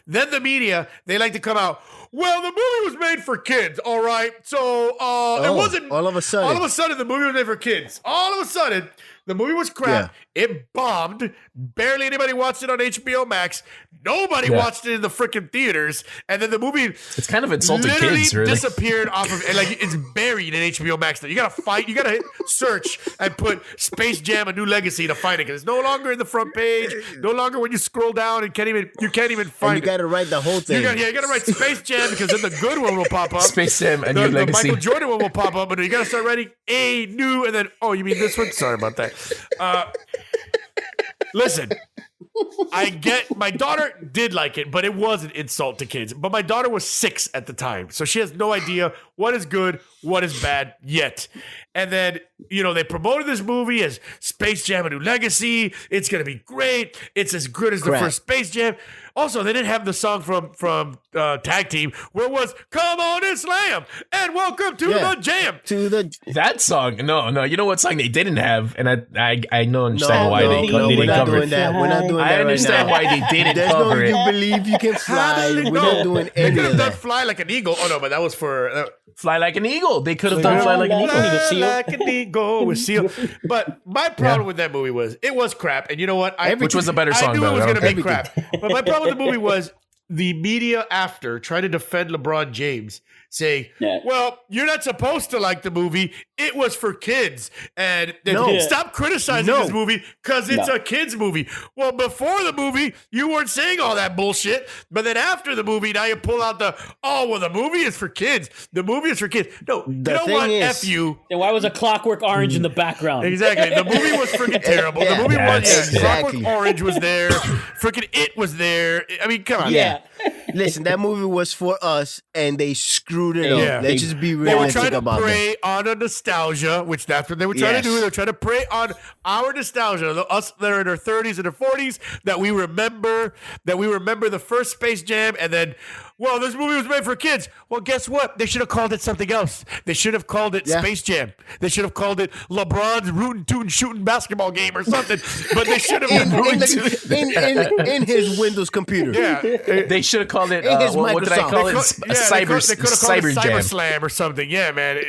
Then the media, they like to come out, well, the movie was made for kids, all right? So it wasn't all of a sudden the movie was made for kids. All of a sudden, the movie was crap. It bombed. Barely anybody watched it on HBO Max. Nobody watched it in the freaking theaters. And then the movie it's kind of insulting kids, really. Disappeared off of and like it's buried in HBO Max now. You gotta fight, you gotta hit search and put Space Jam: A New Legacy to find it, because it's no longer in the front page, no longer when you scroll down and you can't even find it. You gotta write the whole thing. You gotta write Space Jam, because then the good one will pop up. Space Jam: A New Legacy. The Michael Jordan one will pop up, but you gotta start writing a new, and then you mean this one? Sorry about that. Listen, I get my daughter did like it, but it was an insult to kids. But my daughter was 6 at the time, so she has no idea what is good, what is bad yet. And then, they promoted this movie as Space Jam: A New Legacy. It's going to be great. It's as good as the first Space Jam. Also, they didn't have the song from Tag Team where it was "Come on and Slam" and "Welcome to the Jam." That song, no. You know what song they didn't have, and I know understand why they didn't cover it. We're not doing that. I understand why they didn't cover it. You believe you can fly. We're not doing any They could of have done that. "Fly Like an Eagle." Oh no, but that was for Fly Like an Eagle. They could have done Fly Like an Eagle. Fly like an eagle with Seal. But my problem with that movie was it was crap, and you know what? Which was a better song, I knew though. it was going to be crap. But my problem with the movie was the media after trying to defend LeBron James, saying, well, you're not supposed to like the movie. It was for kids. And stop criticizing this movie because it's a kid's movie. Well, before the movie, you weren't saying all that bullshit. But then after the movie, now you pull out the movie is for kids. The movie is for kids. No, you know what? F you. Then why was a Clockwork Orange in the background? Exactly. The movie was freaking terrible. The movie was Clockwork Orange was there. Freaking It was there. I mean, come on. Yeah. Listen, that movie was for us, and they screwed it up. Let's just be realistic about it. They were trying to prey that. on a nostalgia, which that's what they were trying to do. They were trying to prey on our nostalgia, us that are in our 30s and our 40s, that we remember the first Space Jam, and then, well, this movie was made for kids. Well, guess what? They should have called it something else. They should have called it Space Jam. They should have called it LeBron's rootin' tootin' shooting basketball game or something. But they should have in his Windows computer. Yeah, they should have called it. His what did I call it? Cyber Slam or something. Yeah, man.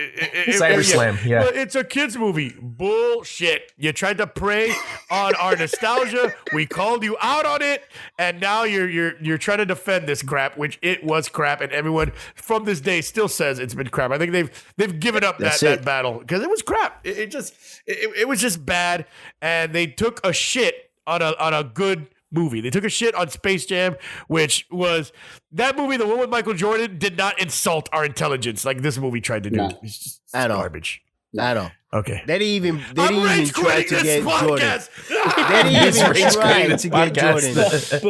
Cyber Slam. Yeah, but it's a kids movie. Bullshit. You tried to prey on our nostalgia. We called you out on it, and now you're trying to defend this crap, which it was crap, and everyone from this day still says it's been crap. I think they've given up that battle because it was crap. It was just bad, and they took a shit on a good movie. They took a shit on Space Jam, which was that movie. The one with Michael Jordan did not insult our intelligence like this movie tried to do. No. It's just At garbage. At all. Okay. They didn't even try to get Jordan. They didn't even try to get Jordan.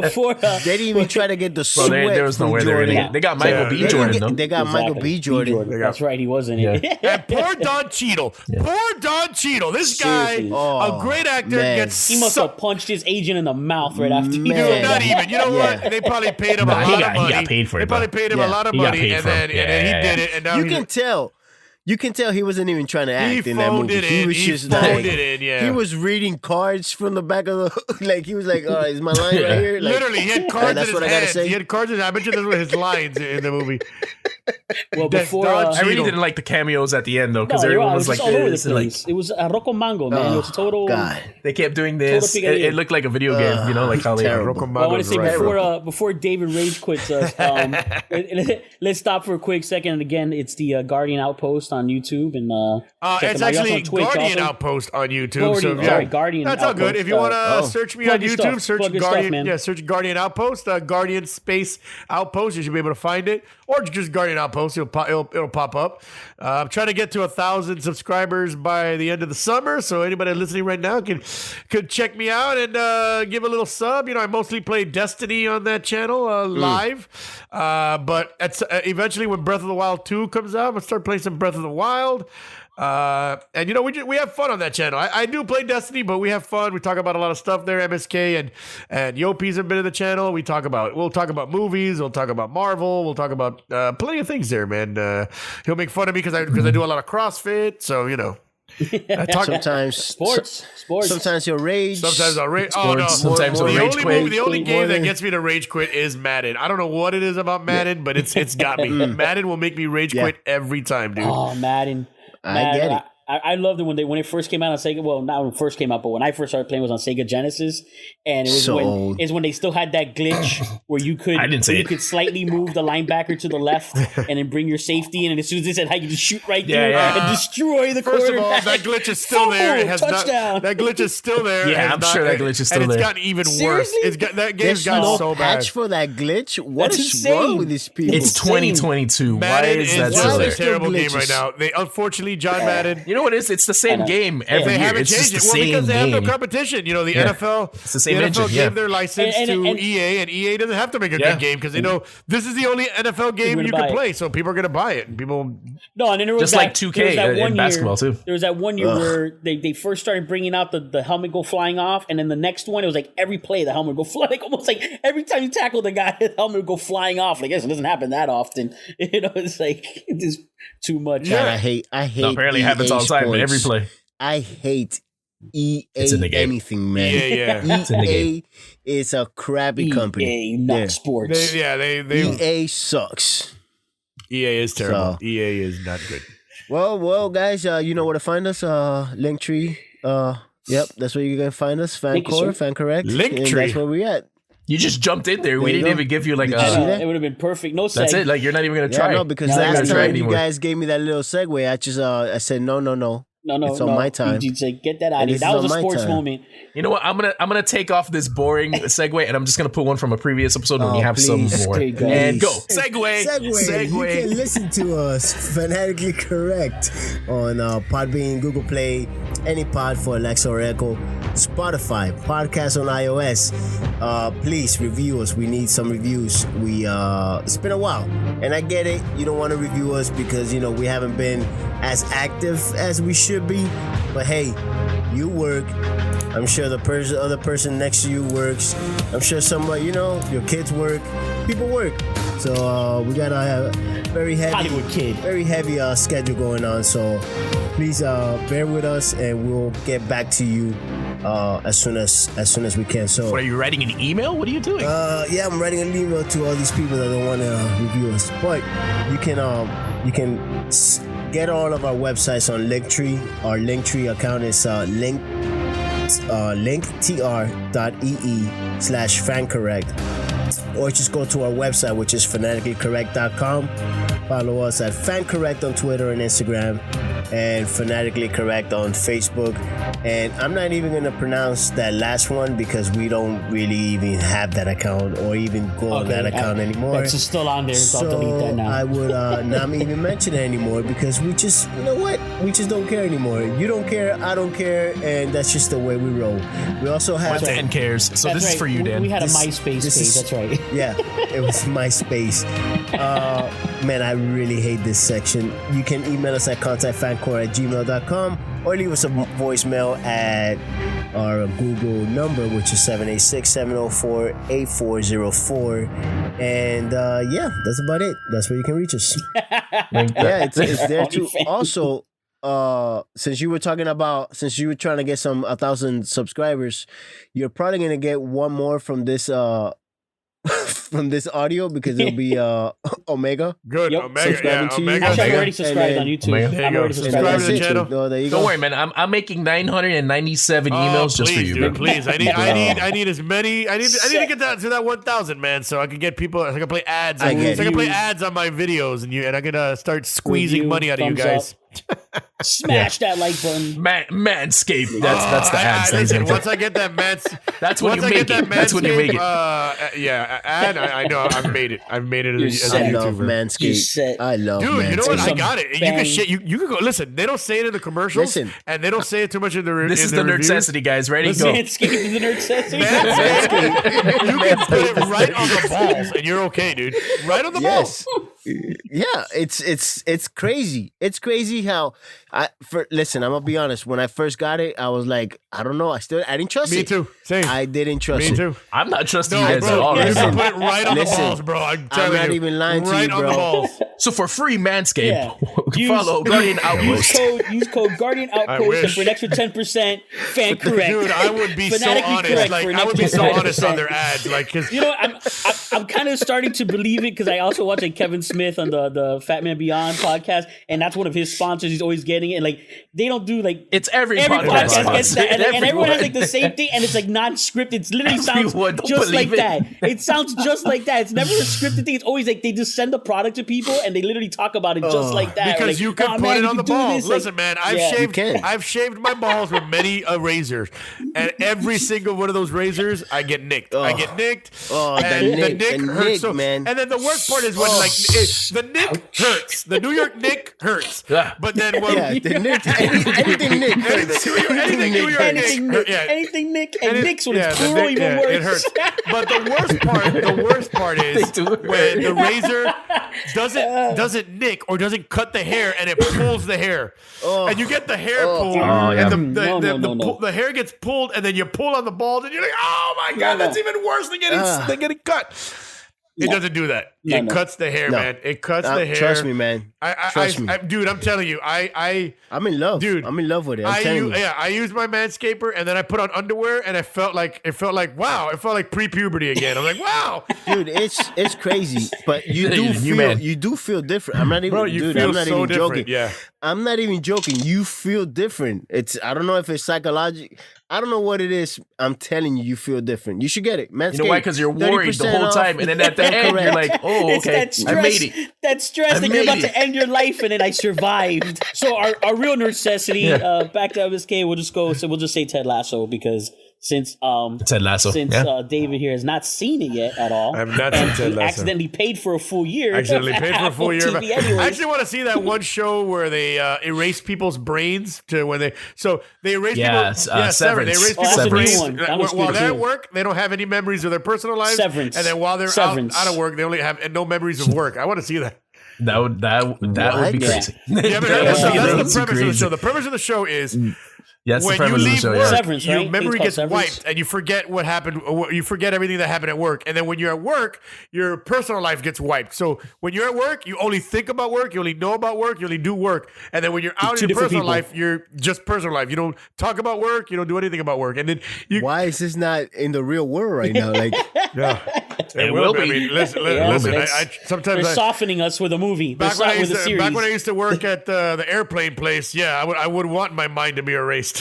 Before they didn't even try to get the sweat there was from nowhere Jordan. They got Michael B. Jordan, though. They got Michael B. Jordan. That's right, he was in it. And poor Don Cheadle. Poor Don Cheadle. This guy, a great actor, gets he must have punched his agent in the mouth right after he did did not even. You know what? They probably paid him a lot of money. He got paid for it. They probably paid him a lot of money, and then he did it. And now you can tell he wasn't even trying to act in that phoned movie. He was just like he was reading cards from the back of the like he was like, "Oh, is my line right here?" Like, literally, he had cards in that's his what I gotta hand. say. He had cards in. I bet you those were his lines in the movie. Well, before Don I really Cheadle. didn't like the cameos at the end though, because no, everyone it was like all over the this, and, like place. It was a Rocco Mango, man. It was a total. God. they kept doing this. Total It looked like a video game, you know, like how they. terrible. Well, I want to say Right. before David rage quits us, let's stop for a quick second. And again, it's the Guardian Outpost on YouTube, and check It's them out. You're also actually on Twitch Guardian also. Outpost on YouTube. Guardian, so, sorry, Guardian That's all good. Outpost, If you want to search me on plug your YouTube, stuff. search Plug your Guardian. stuff, man. Search Guardian Outpost, Guardian Space Outpost. You should be able to find it, or just Guardian Outpost. It'll pop up. I'm trying to get to 1,000 subscribers by the end of the summer. So anybody listening right now could check me out and give a little sub. You know, I mostly play Destiny on that channel live. But eventually, when Breath of the Wild 2 comes out, I'm gonna start playing some Breath of the Wild. And you know, we have fun on that channel. I do play Destiny, but we have fun. We talk about a lot of stuff there. MSK and Yopies have been in the channel. We'll talk about movies. We'll talk about Marvel. We'll talk about plenty of things there, man. He'll make fun of me because I do a lot of CrossFit. So you know, Sometimes Sports. Sometimes you'll rage. Sometimes I'll rage. Oh no! Sometimes I'll rage quit. The only game that than- gets me to rage quit is Madden. I don't know what it is about Madden, but it's got me. Madden will make me rage quit every time, dude. Oh, Madden. I get it. I loved it when it first came out on Sega. Well, not when it first came out, but when I first started playing, it was on Sega Genesis, and it was So old. when they still had that glitch where you could I didn't say you it. could slightly move the linebacker to the left and then bring your safety in, and as soon as they said, "How you just shoot right Yeah, through yeah. and destroy the First of quarterback." all, that glitch is still there. It has touchdown. not. That glitch is still there. Yeah, It has I'm sure that glitch is still and there. it's gotten even worse. Seriously? It's got that game's There's gotten no so bad. patch for that glitch. What That's is insane. wrong with these people? It's 2022. Why Madden is is that just still a there? terrible game glitches. right now. They unfortunately, John Madden. You know what it is? It's the same game every They year. haven't It's just changed the it. Well, same because they have no game. competition. You know, the Yeah. NFL. It's the same NFL engine, gave yeah. their license And- to and- EA, and EA doesn't have to make a Yeah. good game because they know this is the only NFL game gonna you buy can it. play. So people are going to buy it. And people. No, and then there was Just that, like 2K there was that in one basketball, year, too. There was that one year where they first started bringing out the helmet go flying off, and then the next one it was like every play the helmet would go flying, like almost like every time you tackle the guy, the helmet would go flying off. Like, yes, it doesn't happen that often. You know, it's like it's just too much. God, I hate No, apparently it happens all the time, but every sports. play. I hate EA It's in the game. anything, man. Yeah. It's in the game. EA is a crappy EA, company. not Yeah. sports. They EA sucks. EA is terrible. So- EA is not good. Well, guys, you know where to find us. Linktree. Yep, that's where you're gonna find us. Thank you, Fancore, sir. FanCorrect. Linktree. And that's where we at. You just jumped in there. We There you didn't go. even give you like Did you see a. that? It would have been perfect. No That's seg. it. Like you're not even gonna Yeah, try. no, because No, I'm last not gonna try time you anymore. guys gave me that little segue, I just I said no. No, It's on my time. You say, get that out of And here. this That is was a on my sports time. moment. You know what? I'm gonna take off this boring segue, and I'm just gonna put one from a previous episode when Oh, you have please. some more. Okay, go. And go Please. segue. You can listen to us Fanatically Correct on Podbean, Google Play, any pod for Alexa or Echo, Spotify, podcast on iOS. Please review us. We need some reviews. It's been a while, and I get it. You don't want to review us because we haven't been as active as we should be. But hey, you work. I'm sure the other person next to you works. I'm sure somebody, your kids work. People work. So we got a very Hollywood kid. heavy schedule going on. So please bear with us, and we'll get back to you as soon as we can. So What, are you writing an email? What are you doing? yeah, I'm writing an email to all these people that don't want to review us. But you can get all of our websites on Linktree. Our Linktree account is linktr.ee/fancorrect, or just go to our website, which is fanaticallycorrect.com. Follow us at FanCorrect on Twitter and Instagram, and Fanatically Correct on Facebook. And I'm not even going to pronounce that last one because we don't really even have that account or even go on that account anymore. It's still on there, so I'll So delete that now. I would not even mention it anymore because we just, we just don't care anymore. You don't care, I don't care, and that's just the way we roll. We also have Dan cares. So That's this is right. for you, Dan. We had a This- MySpace this page. is- That's right. Yeah, it was MySpace. Man, I really hate this section. You can email us at contactfancore@gmail.com or leave us a voicemail at our Google number, which is 786-704-8404. And yeah, that's about it. That's where you can reach us. Yeah, it's there too. OnlyFans. Also, since you were trying to get 1,000 subscribers, you're probably gonna get one more from this from this audio because it'll be Omega. Good. Yep. Omega. Yeah, Subscribing to you. Omega. Actually, I'm Omega. already subscribed on YouTube. Omega. There you I'm go. already Subscribe subscribed. to the channel. Oh, there you Don't go. worry, man. I'm making 997 emails just for please, you, dude, bro. please. I need as many. I need to get that to that 1,000, man, so I can get people. So I can play ads. So I can play ads on my videos, and I can start squeezing Review, money out of you thumbs guys. Smash that like button. Manscaped. That's the ads. Listen, once I get that That's when you make it. That's when you make it. Ad. I know. I've made it. I've made it as a I love YouTuber. Manscaped. I love Dude, Manscaped. you know what? I Some got it. You bang. can shit. You can go. Listen, they don't say it in the commercials, Listen. and they don't say it too much in the. This is the Nerdcessity, guys. Ready? Go. Manscaped is the nerd session. Manscaped. You can put it right on the balls, and you're okay, dude. Right on the balls. Yeah, it's crazy. It's crazy how listen, I'm gonna be honest. When I first got it, I was like, I don't know. I didn't trust it. Me too. Same. I didn't trust Me it. too. I'm not trusting No, you guys at all. bro, you right can now. put it right on the Listen, balls, bro. I'm telling not you. even lying to right you, on bro. the balls. So for free, Manscaped, Yeah. follow Guardian Outpost. Use code Guardian Outpost and wish. for an extra 10% fan correct. Dude, I would be so Fanatically honest. correct Like for an I would be extra so 5%. honest on their ads. Like, cause You know, I'm kind of starting to believe it because I also watch like Kevin Smith on the Fat Man Beyond podcast, and that's one of his sponsors. He's always getting it. And like they don't do like It's every podcast podcast gets that, and everyone Everyone. has like the same thing, and it's like non-scripted. It literally sounds Everyone, don't just like believe that. it. It sounds just like that. It's never a scripted thing. It's always like they just send the product to people and they literally talk about it just like that. because Like, you can "Oh, put man, it you on the can do balls. this." Like, Listen, man, yeah. You can. I've shaved my balls with many razors, and every single one of those razors, I get nicked. I get nicked. Oh, and the nick, hurts nick, so. man. And then the worst part is when the nick hurts. The New York nick hurts. Yeah. But then when Yeah, the Nick, anything Nick. anything New York Anything nick, Nick, anything Nick, and Nick's when it's the plural nick- even yeah, worse. It hurts. But the worst part is They do hurt. when the razor doesn't nick or doesn't cut the hair and it pulls the hair, and you get the hair pulled, yeah. and No. the hair gets pulled, and then you pull on the balls, and you're like, oh my god, that's even worse than getting cut. It doesn't do that. It cuts the hair, No. man. It cuts the hair. Trust me, man. Trust me. Dude, I'm telling you, I'm in love, dude. I'm in love with it. I'm telling you. I used my Manscaper, and then I put on underwear, and it felt like wow, it felt like pre-puberty again. I'm like, wow, Dude, it's crazy, but You man. you do feel different. I'm not even, bro, you dude. feel I'm not so even different. joking. Yeah, I'm not even joking. You feel different. I don't know if it's psychological. I don't know what it is. I'm telling you, you feel different. You should get it, Manscaped. You know why? Because you're worried the 30% whole off. time, and then at the end, you're like, "Oh, It's okay, that stress, I made it." that stress I that you're made about it. to end your life and then I survived. So our real necessity, Yeah. back to MSK, we'll just say Ted Lasso because since Ted Lasso. David here has not seen it yet at all. I have not seen and Ted he Lasso. accidentally paid for a full year. accidentally paid for a full year. TV anyways. I actually want to see that one show where they erase people's brains to when they erase Yeah, people. Severance. They erase Oh, people's that's a new brains one. That was while good they're too. at work. They don't have any memories of their personal lives. Severance. And then while they're Severance. out of work, they only have no memories of work. I want to see that. That would be Yeah. crazy. You haven't heard Yeah, that? So yeah, that's the yeah. premise of the show. The premise of the show is Yes, the when you premise of the leave show. work, Yeah. Severance, your right? memory It's gets called Severance. wiped, and you forget what happened. You forget everything that happened at work, and then when you're at work, your personal life gets wiped. So when you're at work, you only think about work, you only know about work, you only do work, and then when you're out Two in your different personal people. life, you're just personal life. You don't talk about work, you don't do anything about work, and then you. Why is this not in the real world right now? Like, Yeah, It will be. I mean, listen. Yeah, listen but I sometimes They're I, softening us with a movie. They're Back when, I with used a to, series. back when I used to work at the airplane place, yeah, I would want my mind to be erased.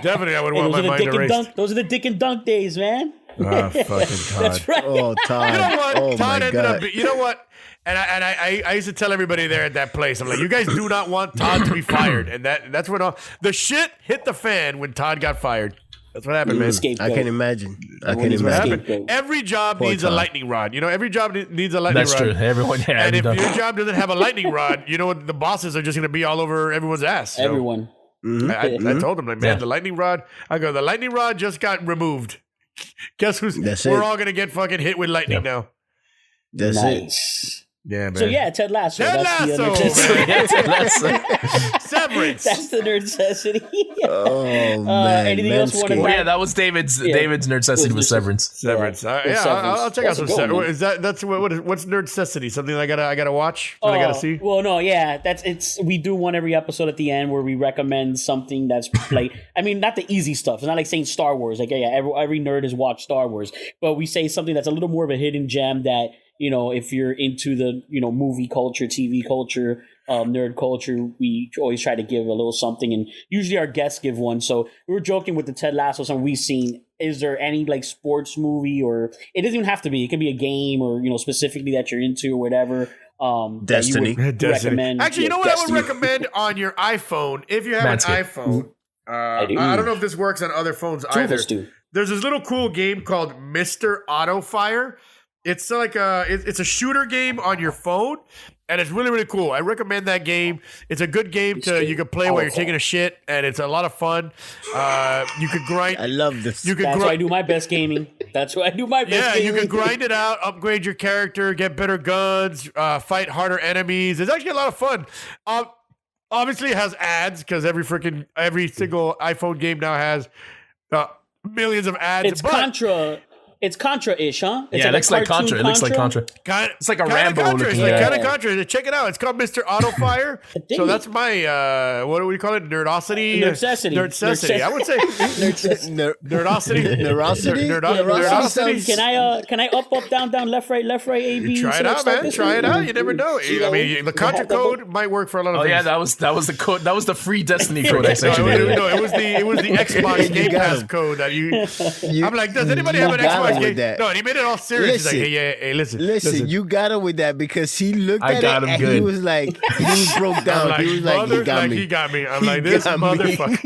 Definitely, I would want my mind erased. Those are the Dick and Dunk days, man. Oh, fucking God. That's right. oh, Todd. You know what? Oh, Todd my ended God. up. You know what? And I used to tell everybody there at that place, I'm like, you guys do not want Todd to be fired, and that's when the shit hit the fan when Todd got fired. That's what happened, man. Scapegoat. I can imagine. I can he's What imagine. happened? Scapegoat. Every job Poor needs a Todd. lightning rod. You know, every job needs a lightning That's rod. true. Everyone, yeah. And if done. your job doesn't have a lightning rod, you know what? The bosses are just going to be all over everyone's ass. So Everyone. I told them, like, man, Yeah. the lightning rod. The lightning rod just got removed. Guess who's? That's we're it. all going to get fucking hit with lightning now. That's it. Nice. Yeah, man. So yeah, Ted Lasso. Ted that's the Lasso, nerd man. Ted Lasso. Severance. That's the nerd necessity. Oh man, anything else you want to Manscaped. Oh yeah, that was David's nerd necessity was Severance. Severance. Yeah, Yeah, Severance. I'll check That's out a some good one, Severance. What's nerd necessity? Something I gotta watch? Something I gotta see? Well, no, yeah, we do one every episode at the end where we recommend something that's like, I mean, not the easy stuff. It's not like saying Star Wars. Like, yeah, every nerd has watched Star Wars, but we say something that's a little more of a hidden gem that, you know, if you're into the, you know, movie culture, TV culture, nerd culture, we always try to give a little something, and usually our guests give one. So we were joking with the Ted Lasso, something we've seen. Is there any like sports movie, or it doesn't even have to be, it can be a game or, you know, specifically that you're into or whatever. Destiny. That you would recommend. Actually, you know what I would recommend on your iPhone? If you have an iPhone, I don't know if this works on other phones Two of either. us do. There's this little cool game called Mr. Auto Fire. It's like it's a shooter game on your phone, and it's really, really cool. I recommend that game. It's a good game you can play while you're taking a shit, and it's a lot of fun. You could grind. I love this. That's where I do my best gaming. That's where I do my best gaming. You can grind it out, upgrade your character, get better guns, fight harder enemies. It's actually a lot of fun. Obviously, it has ads because every single iPhone game now has millions of ads. It's Contra. It's Contra-ish, huh? It's it looks like Contra. It looks like Contra. It's like a Rambo Contra. looking. It's like kind of Contra. Check it out. It's called Mr. Auto Fire. So that's my what do we call it? Nerdosity. Nerdcessity. I would say nerdosity. Nerdosity. Can I up down left right A B? Try it out, man. Try it out. You never know. I mean, the Contra code might work for a lot of things. Yeah, that was the code. That was the free Destiny code I sent you. No, it was the Xbox Game Pass code that you. I'm like, does anybody have an Xbox Game? No, and he made it all serious. Listen, He's like, hey, listen. Listen, you got him with that because he looked at it and good. he was like, he broke down. He was like, he got me. I'm like, this motherfucker.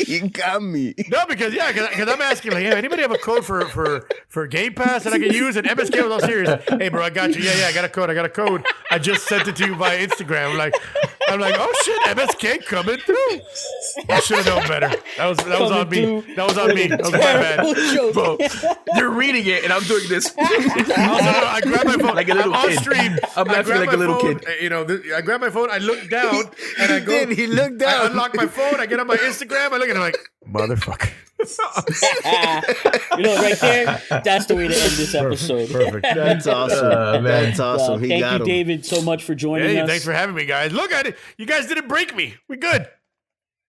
You got me. No, because I'm asking, like, hey, anybody have a code for Game Pass that I can use? And MSK was all serious. Hey, bro, I got you. Yeah, I got a code. I just sent it to you via Instagram. I'm like, oh shit, MSK coming through. I should have known better. That was on me. That was on me. That was my bad. Bro, you're reading it and I'm doing this. I grabbed my phone like a little on kid. stream. I'm laughing like a little kid. You know, I grab my phone. I look down and I go. He looked down. I unlock my phone. I get on my Instagram. I look at it. I'm like, motherfucker. You know, right there, that's the way to end this episode. Perfect. That's awesome. That's awesome. He thank got you, him. David, so much for joining us. Thanks for having me, guys. Look at it. You guys didn't break me. We good.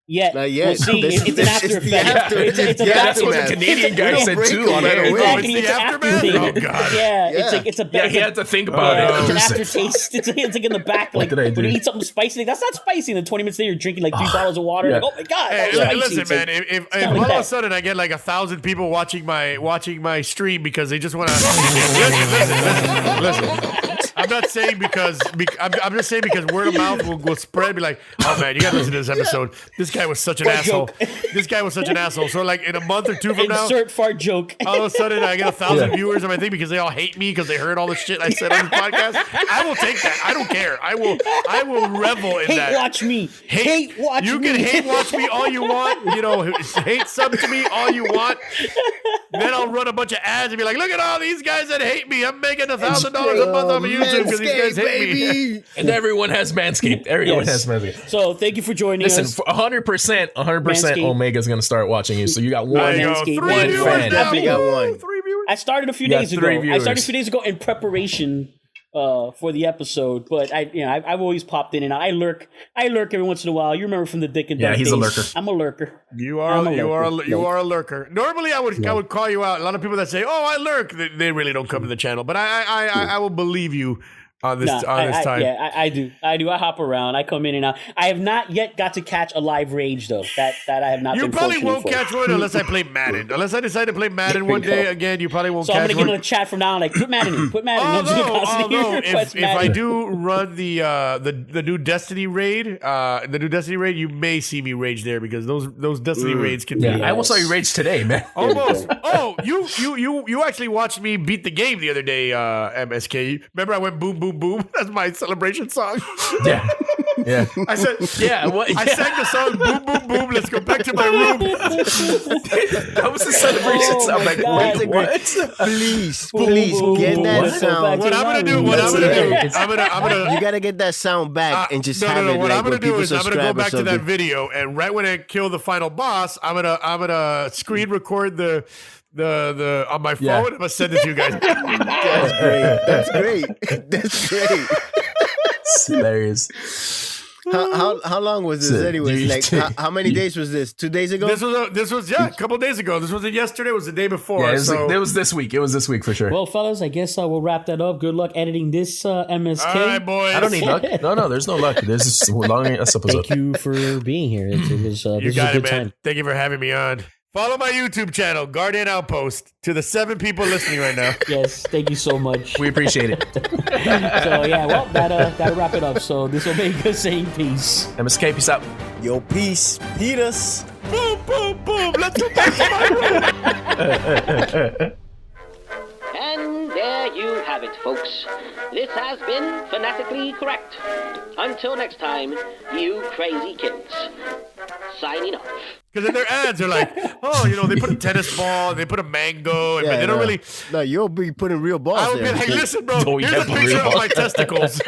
Yet. Not yet. We'll see. It's an after effect. It's a That's what the Canadian guy said too on air. Exactly. It's the aftermath? Oh, God. Yeah. It's a Yeah, he had to think about it. It's an aftertaste. It's like in the back, like did I do? when you eat something spicy. That's not spicy. And then 20 minutes later, you're drinking like 3 bottles of water. Yeah. Like, oh my god! Hey, that was spicy. listen, It's man. like- If not all like of a that. sudden I get like 1,000 people watching my stream because they just want to listen. I'm not saying because I'm just saying because word of mouth will spread. Be like, oh man, you got to listen to this episode. This guy was such an Fart asshole. joke. This guy was such an asshole. So like in a month or two from now, Insert fart joke. all of a sudden I get 1,000 viewers on my thing because they all hate me because they heard all the shit I said on this podcast. I will take that. I don't care. I will revel in that. Hate watch me. Hate watch You me. can hate watch me all you want. You know, hate sub to me all you want. Then I'll run a bunch of ads and be like, look at all these guys that hate me. I'm making $1,000 a month on YouTube because these guys hate me. And everyone has Manscaped. Everyone has Manscaped. So thank you for joining Listen, us. 100% Manscaped. Omega's going to start watching you. So you got one. There you go. Manscaped. 3 One viewers fan. now. Definitely got one. 3 viewers. I started a few You got days ago. 3 I viewers. started a few days ago in preparation for the episode, but I've always popped in and I lurk every once in a while. You remember from the Dick and Dunk he's a days. lurker. I'm a lurker. You are I'm a a lurker. Normally I would call you out. A lot of people that say, "Oh, I lurk," they really don't come to the channel. But I will believe you on this time. Yeah, I do. I hop around. I come in and out. I have not yet got to catch a live rage though. That I have not. You been probably fortunate won't for. catch one unless I play Madden. Unless I decide to play Madden one day again, you probably won't So I'm catch gonna give one. him a chat from now on. Like put Madden in. Put Madden in. I'm just gonna constantly Although request if I Madden. do run the new Destiny raid, you may see me rage there because those Destiny raids can Yeah, be I almost saw you rage today, man. almost. Oh, you actually watched me beat the game the other day, MSK. Remember I went boom boom boom? That's my celebration song. Yeah. Yeah. I said, Yeah, what? I sang the song "Boom Boom Boom." Let's go back to my room. That was the celebration Oh sound. my Like, God. wait, That's a what? please, Boom, please boom, get boom. that Let's go sound. back What to I'm my gonna do? room. What I'm gonna do? hilarious. I'm gonna. You gotta get that sound back and just have it. What like, I'm gonna when do people is I'm gonna go subscribe or back to that something. video, and right when I kill the final boss, I'm gonna screen record the on my phone. Yeah. I'm gonna send it to you guys. That's great. That's great. That's great. It's hilarious. How long was this, So, anyways? you- Like, how many days was this? 2 days ago? This was a couple days ago. This wasn't yesterday. It was the day before. Yeah, it was, so. it was this week. It was this week for sure. Well, fellas, I guess we'll wrap that up. Good luck editing this MSK. all right, boys. I don't need luck. No, there's no luck. There's just a long episode. Thank you for being here. It was, You this was a got it, good man. time. Thank you for having me on. Follow my YouTube channel, Guardian Outpost. To the 7 people listening right now. Yes, thank you so much. We appreciate it. So yeah, well, that'll wrap it up. So this will make us saying peace. MSK, peace out. Yo, peace. Peters. Boom, boom, boom. Let's go back to my room. And there you have it, folks. This has been Fanatically Correct. Until next time, you crazy kids. Signing off. Because in their ads, they're like, oh, they put a tennis ball, they put a mango, and they don't really. No, you'll be putting real balls I would there. be like, listen, bro, Oh, here's yeah, a picture real of my testicles.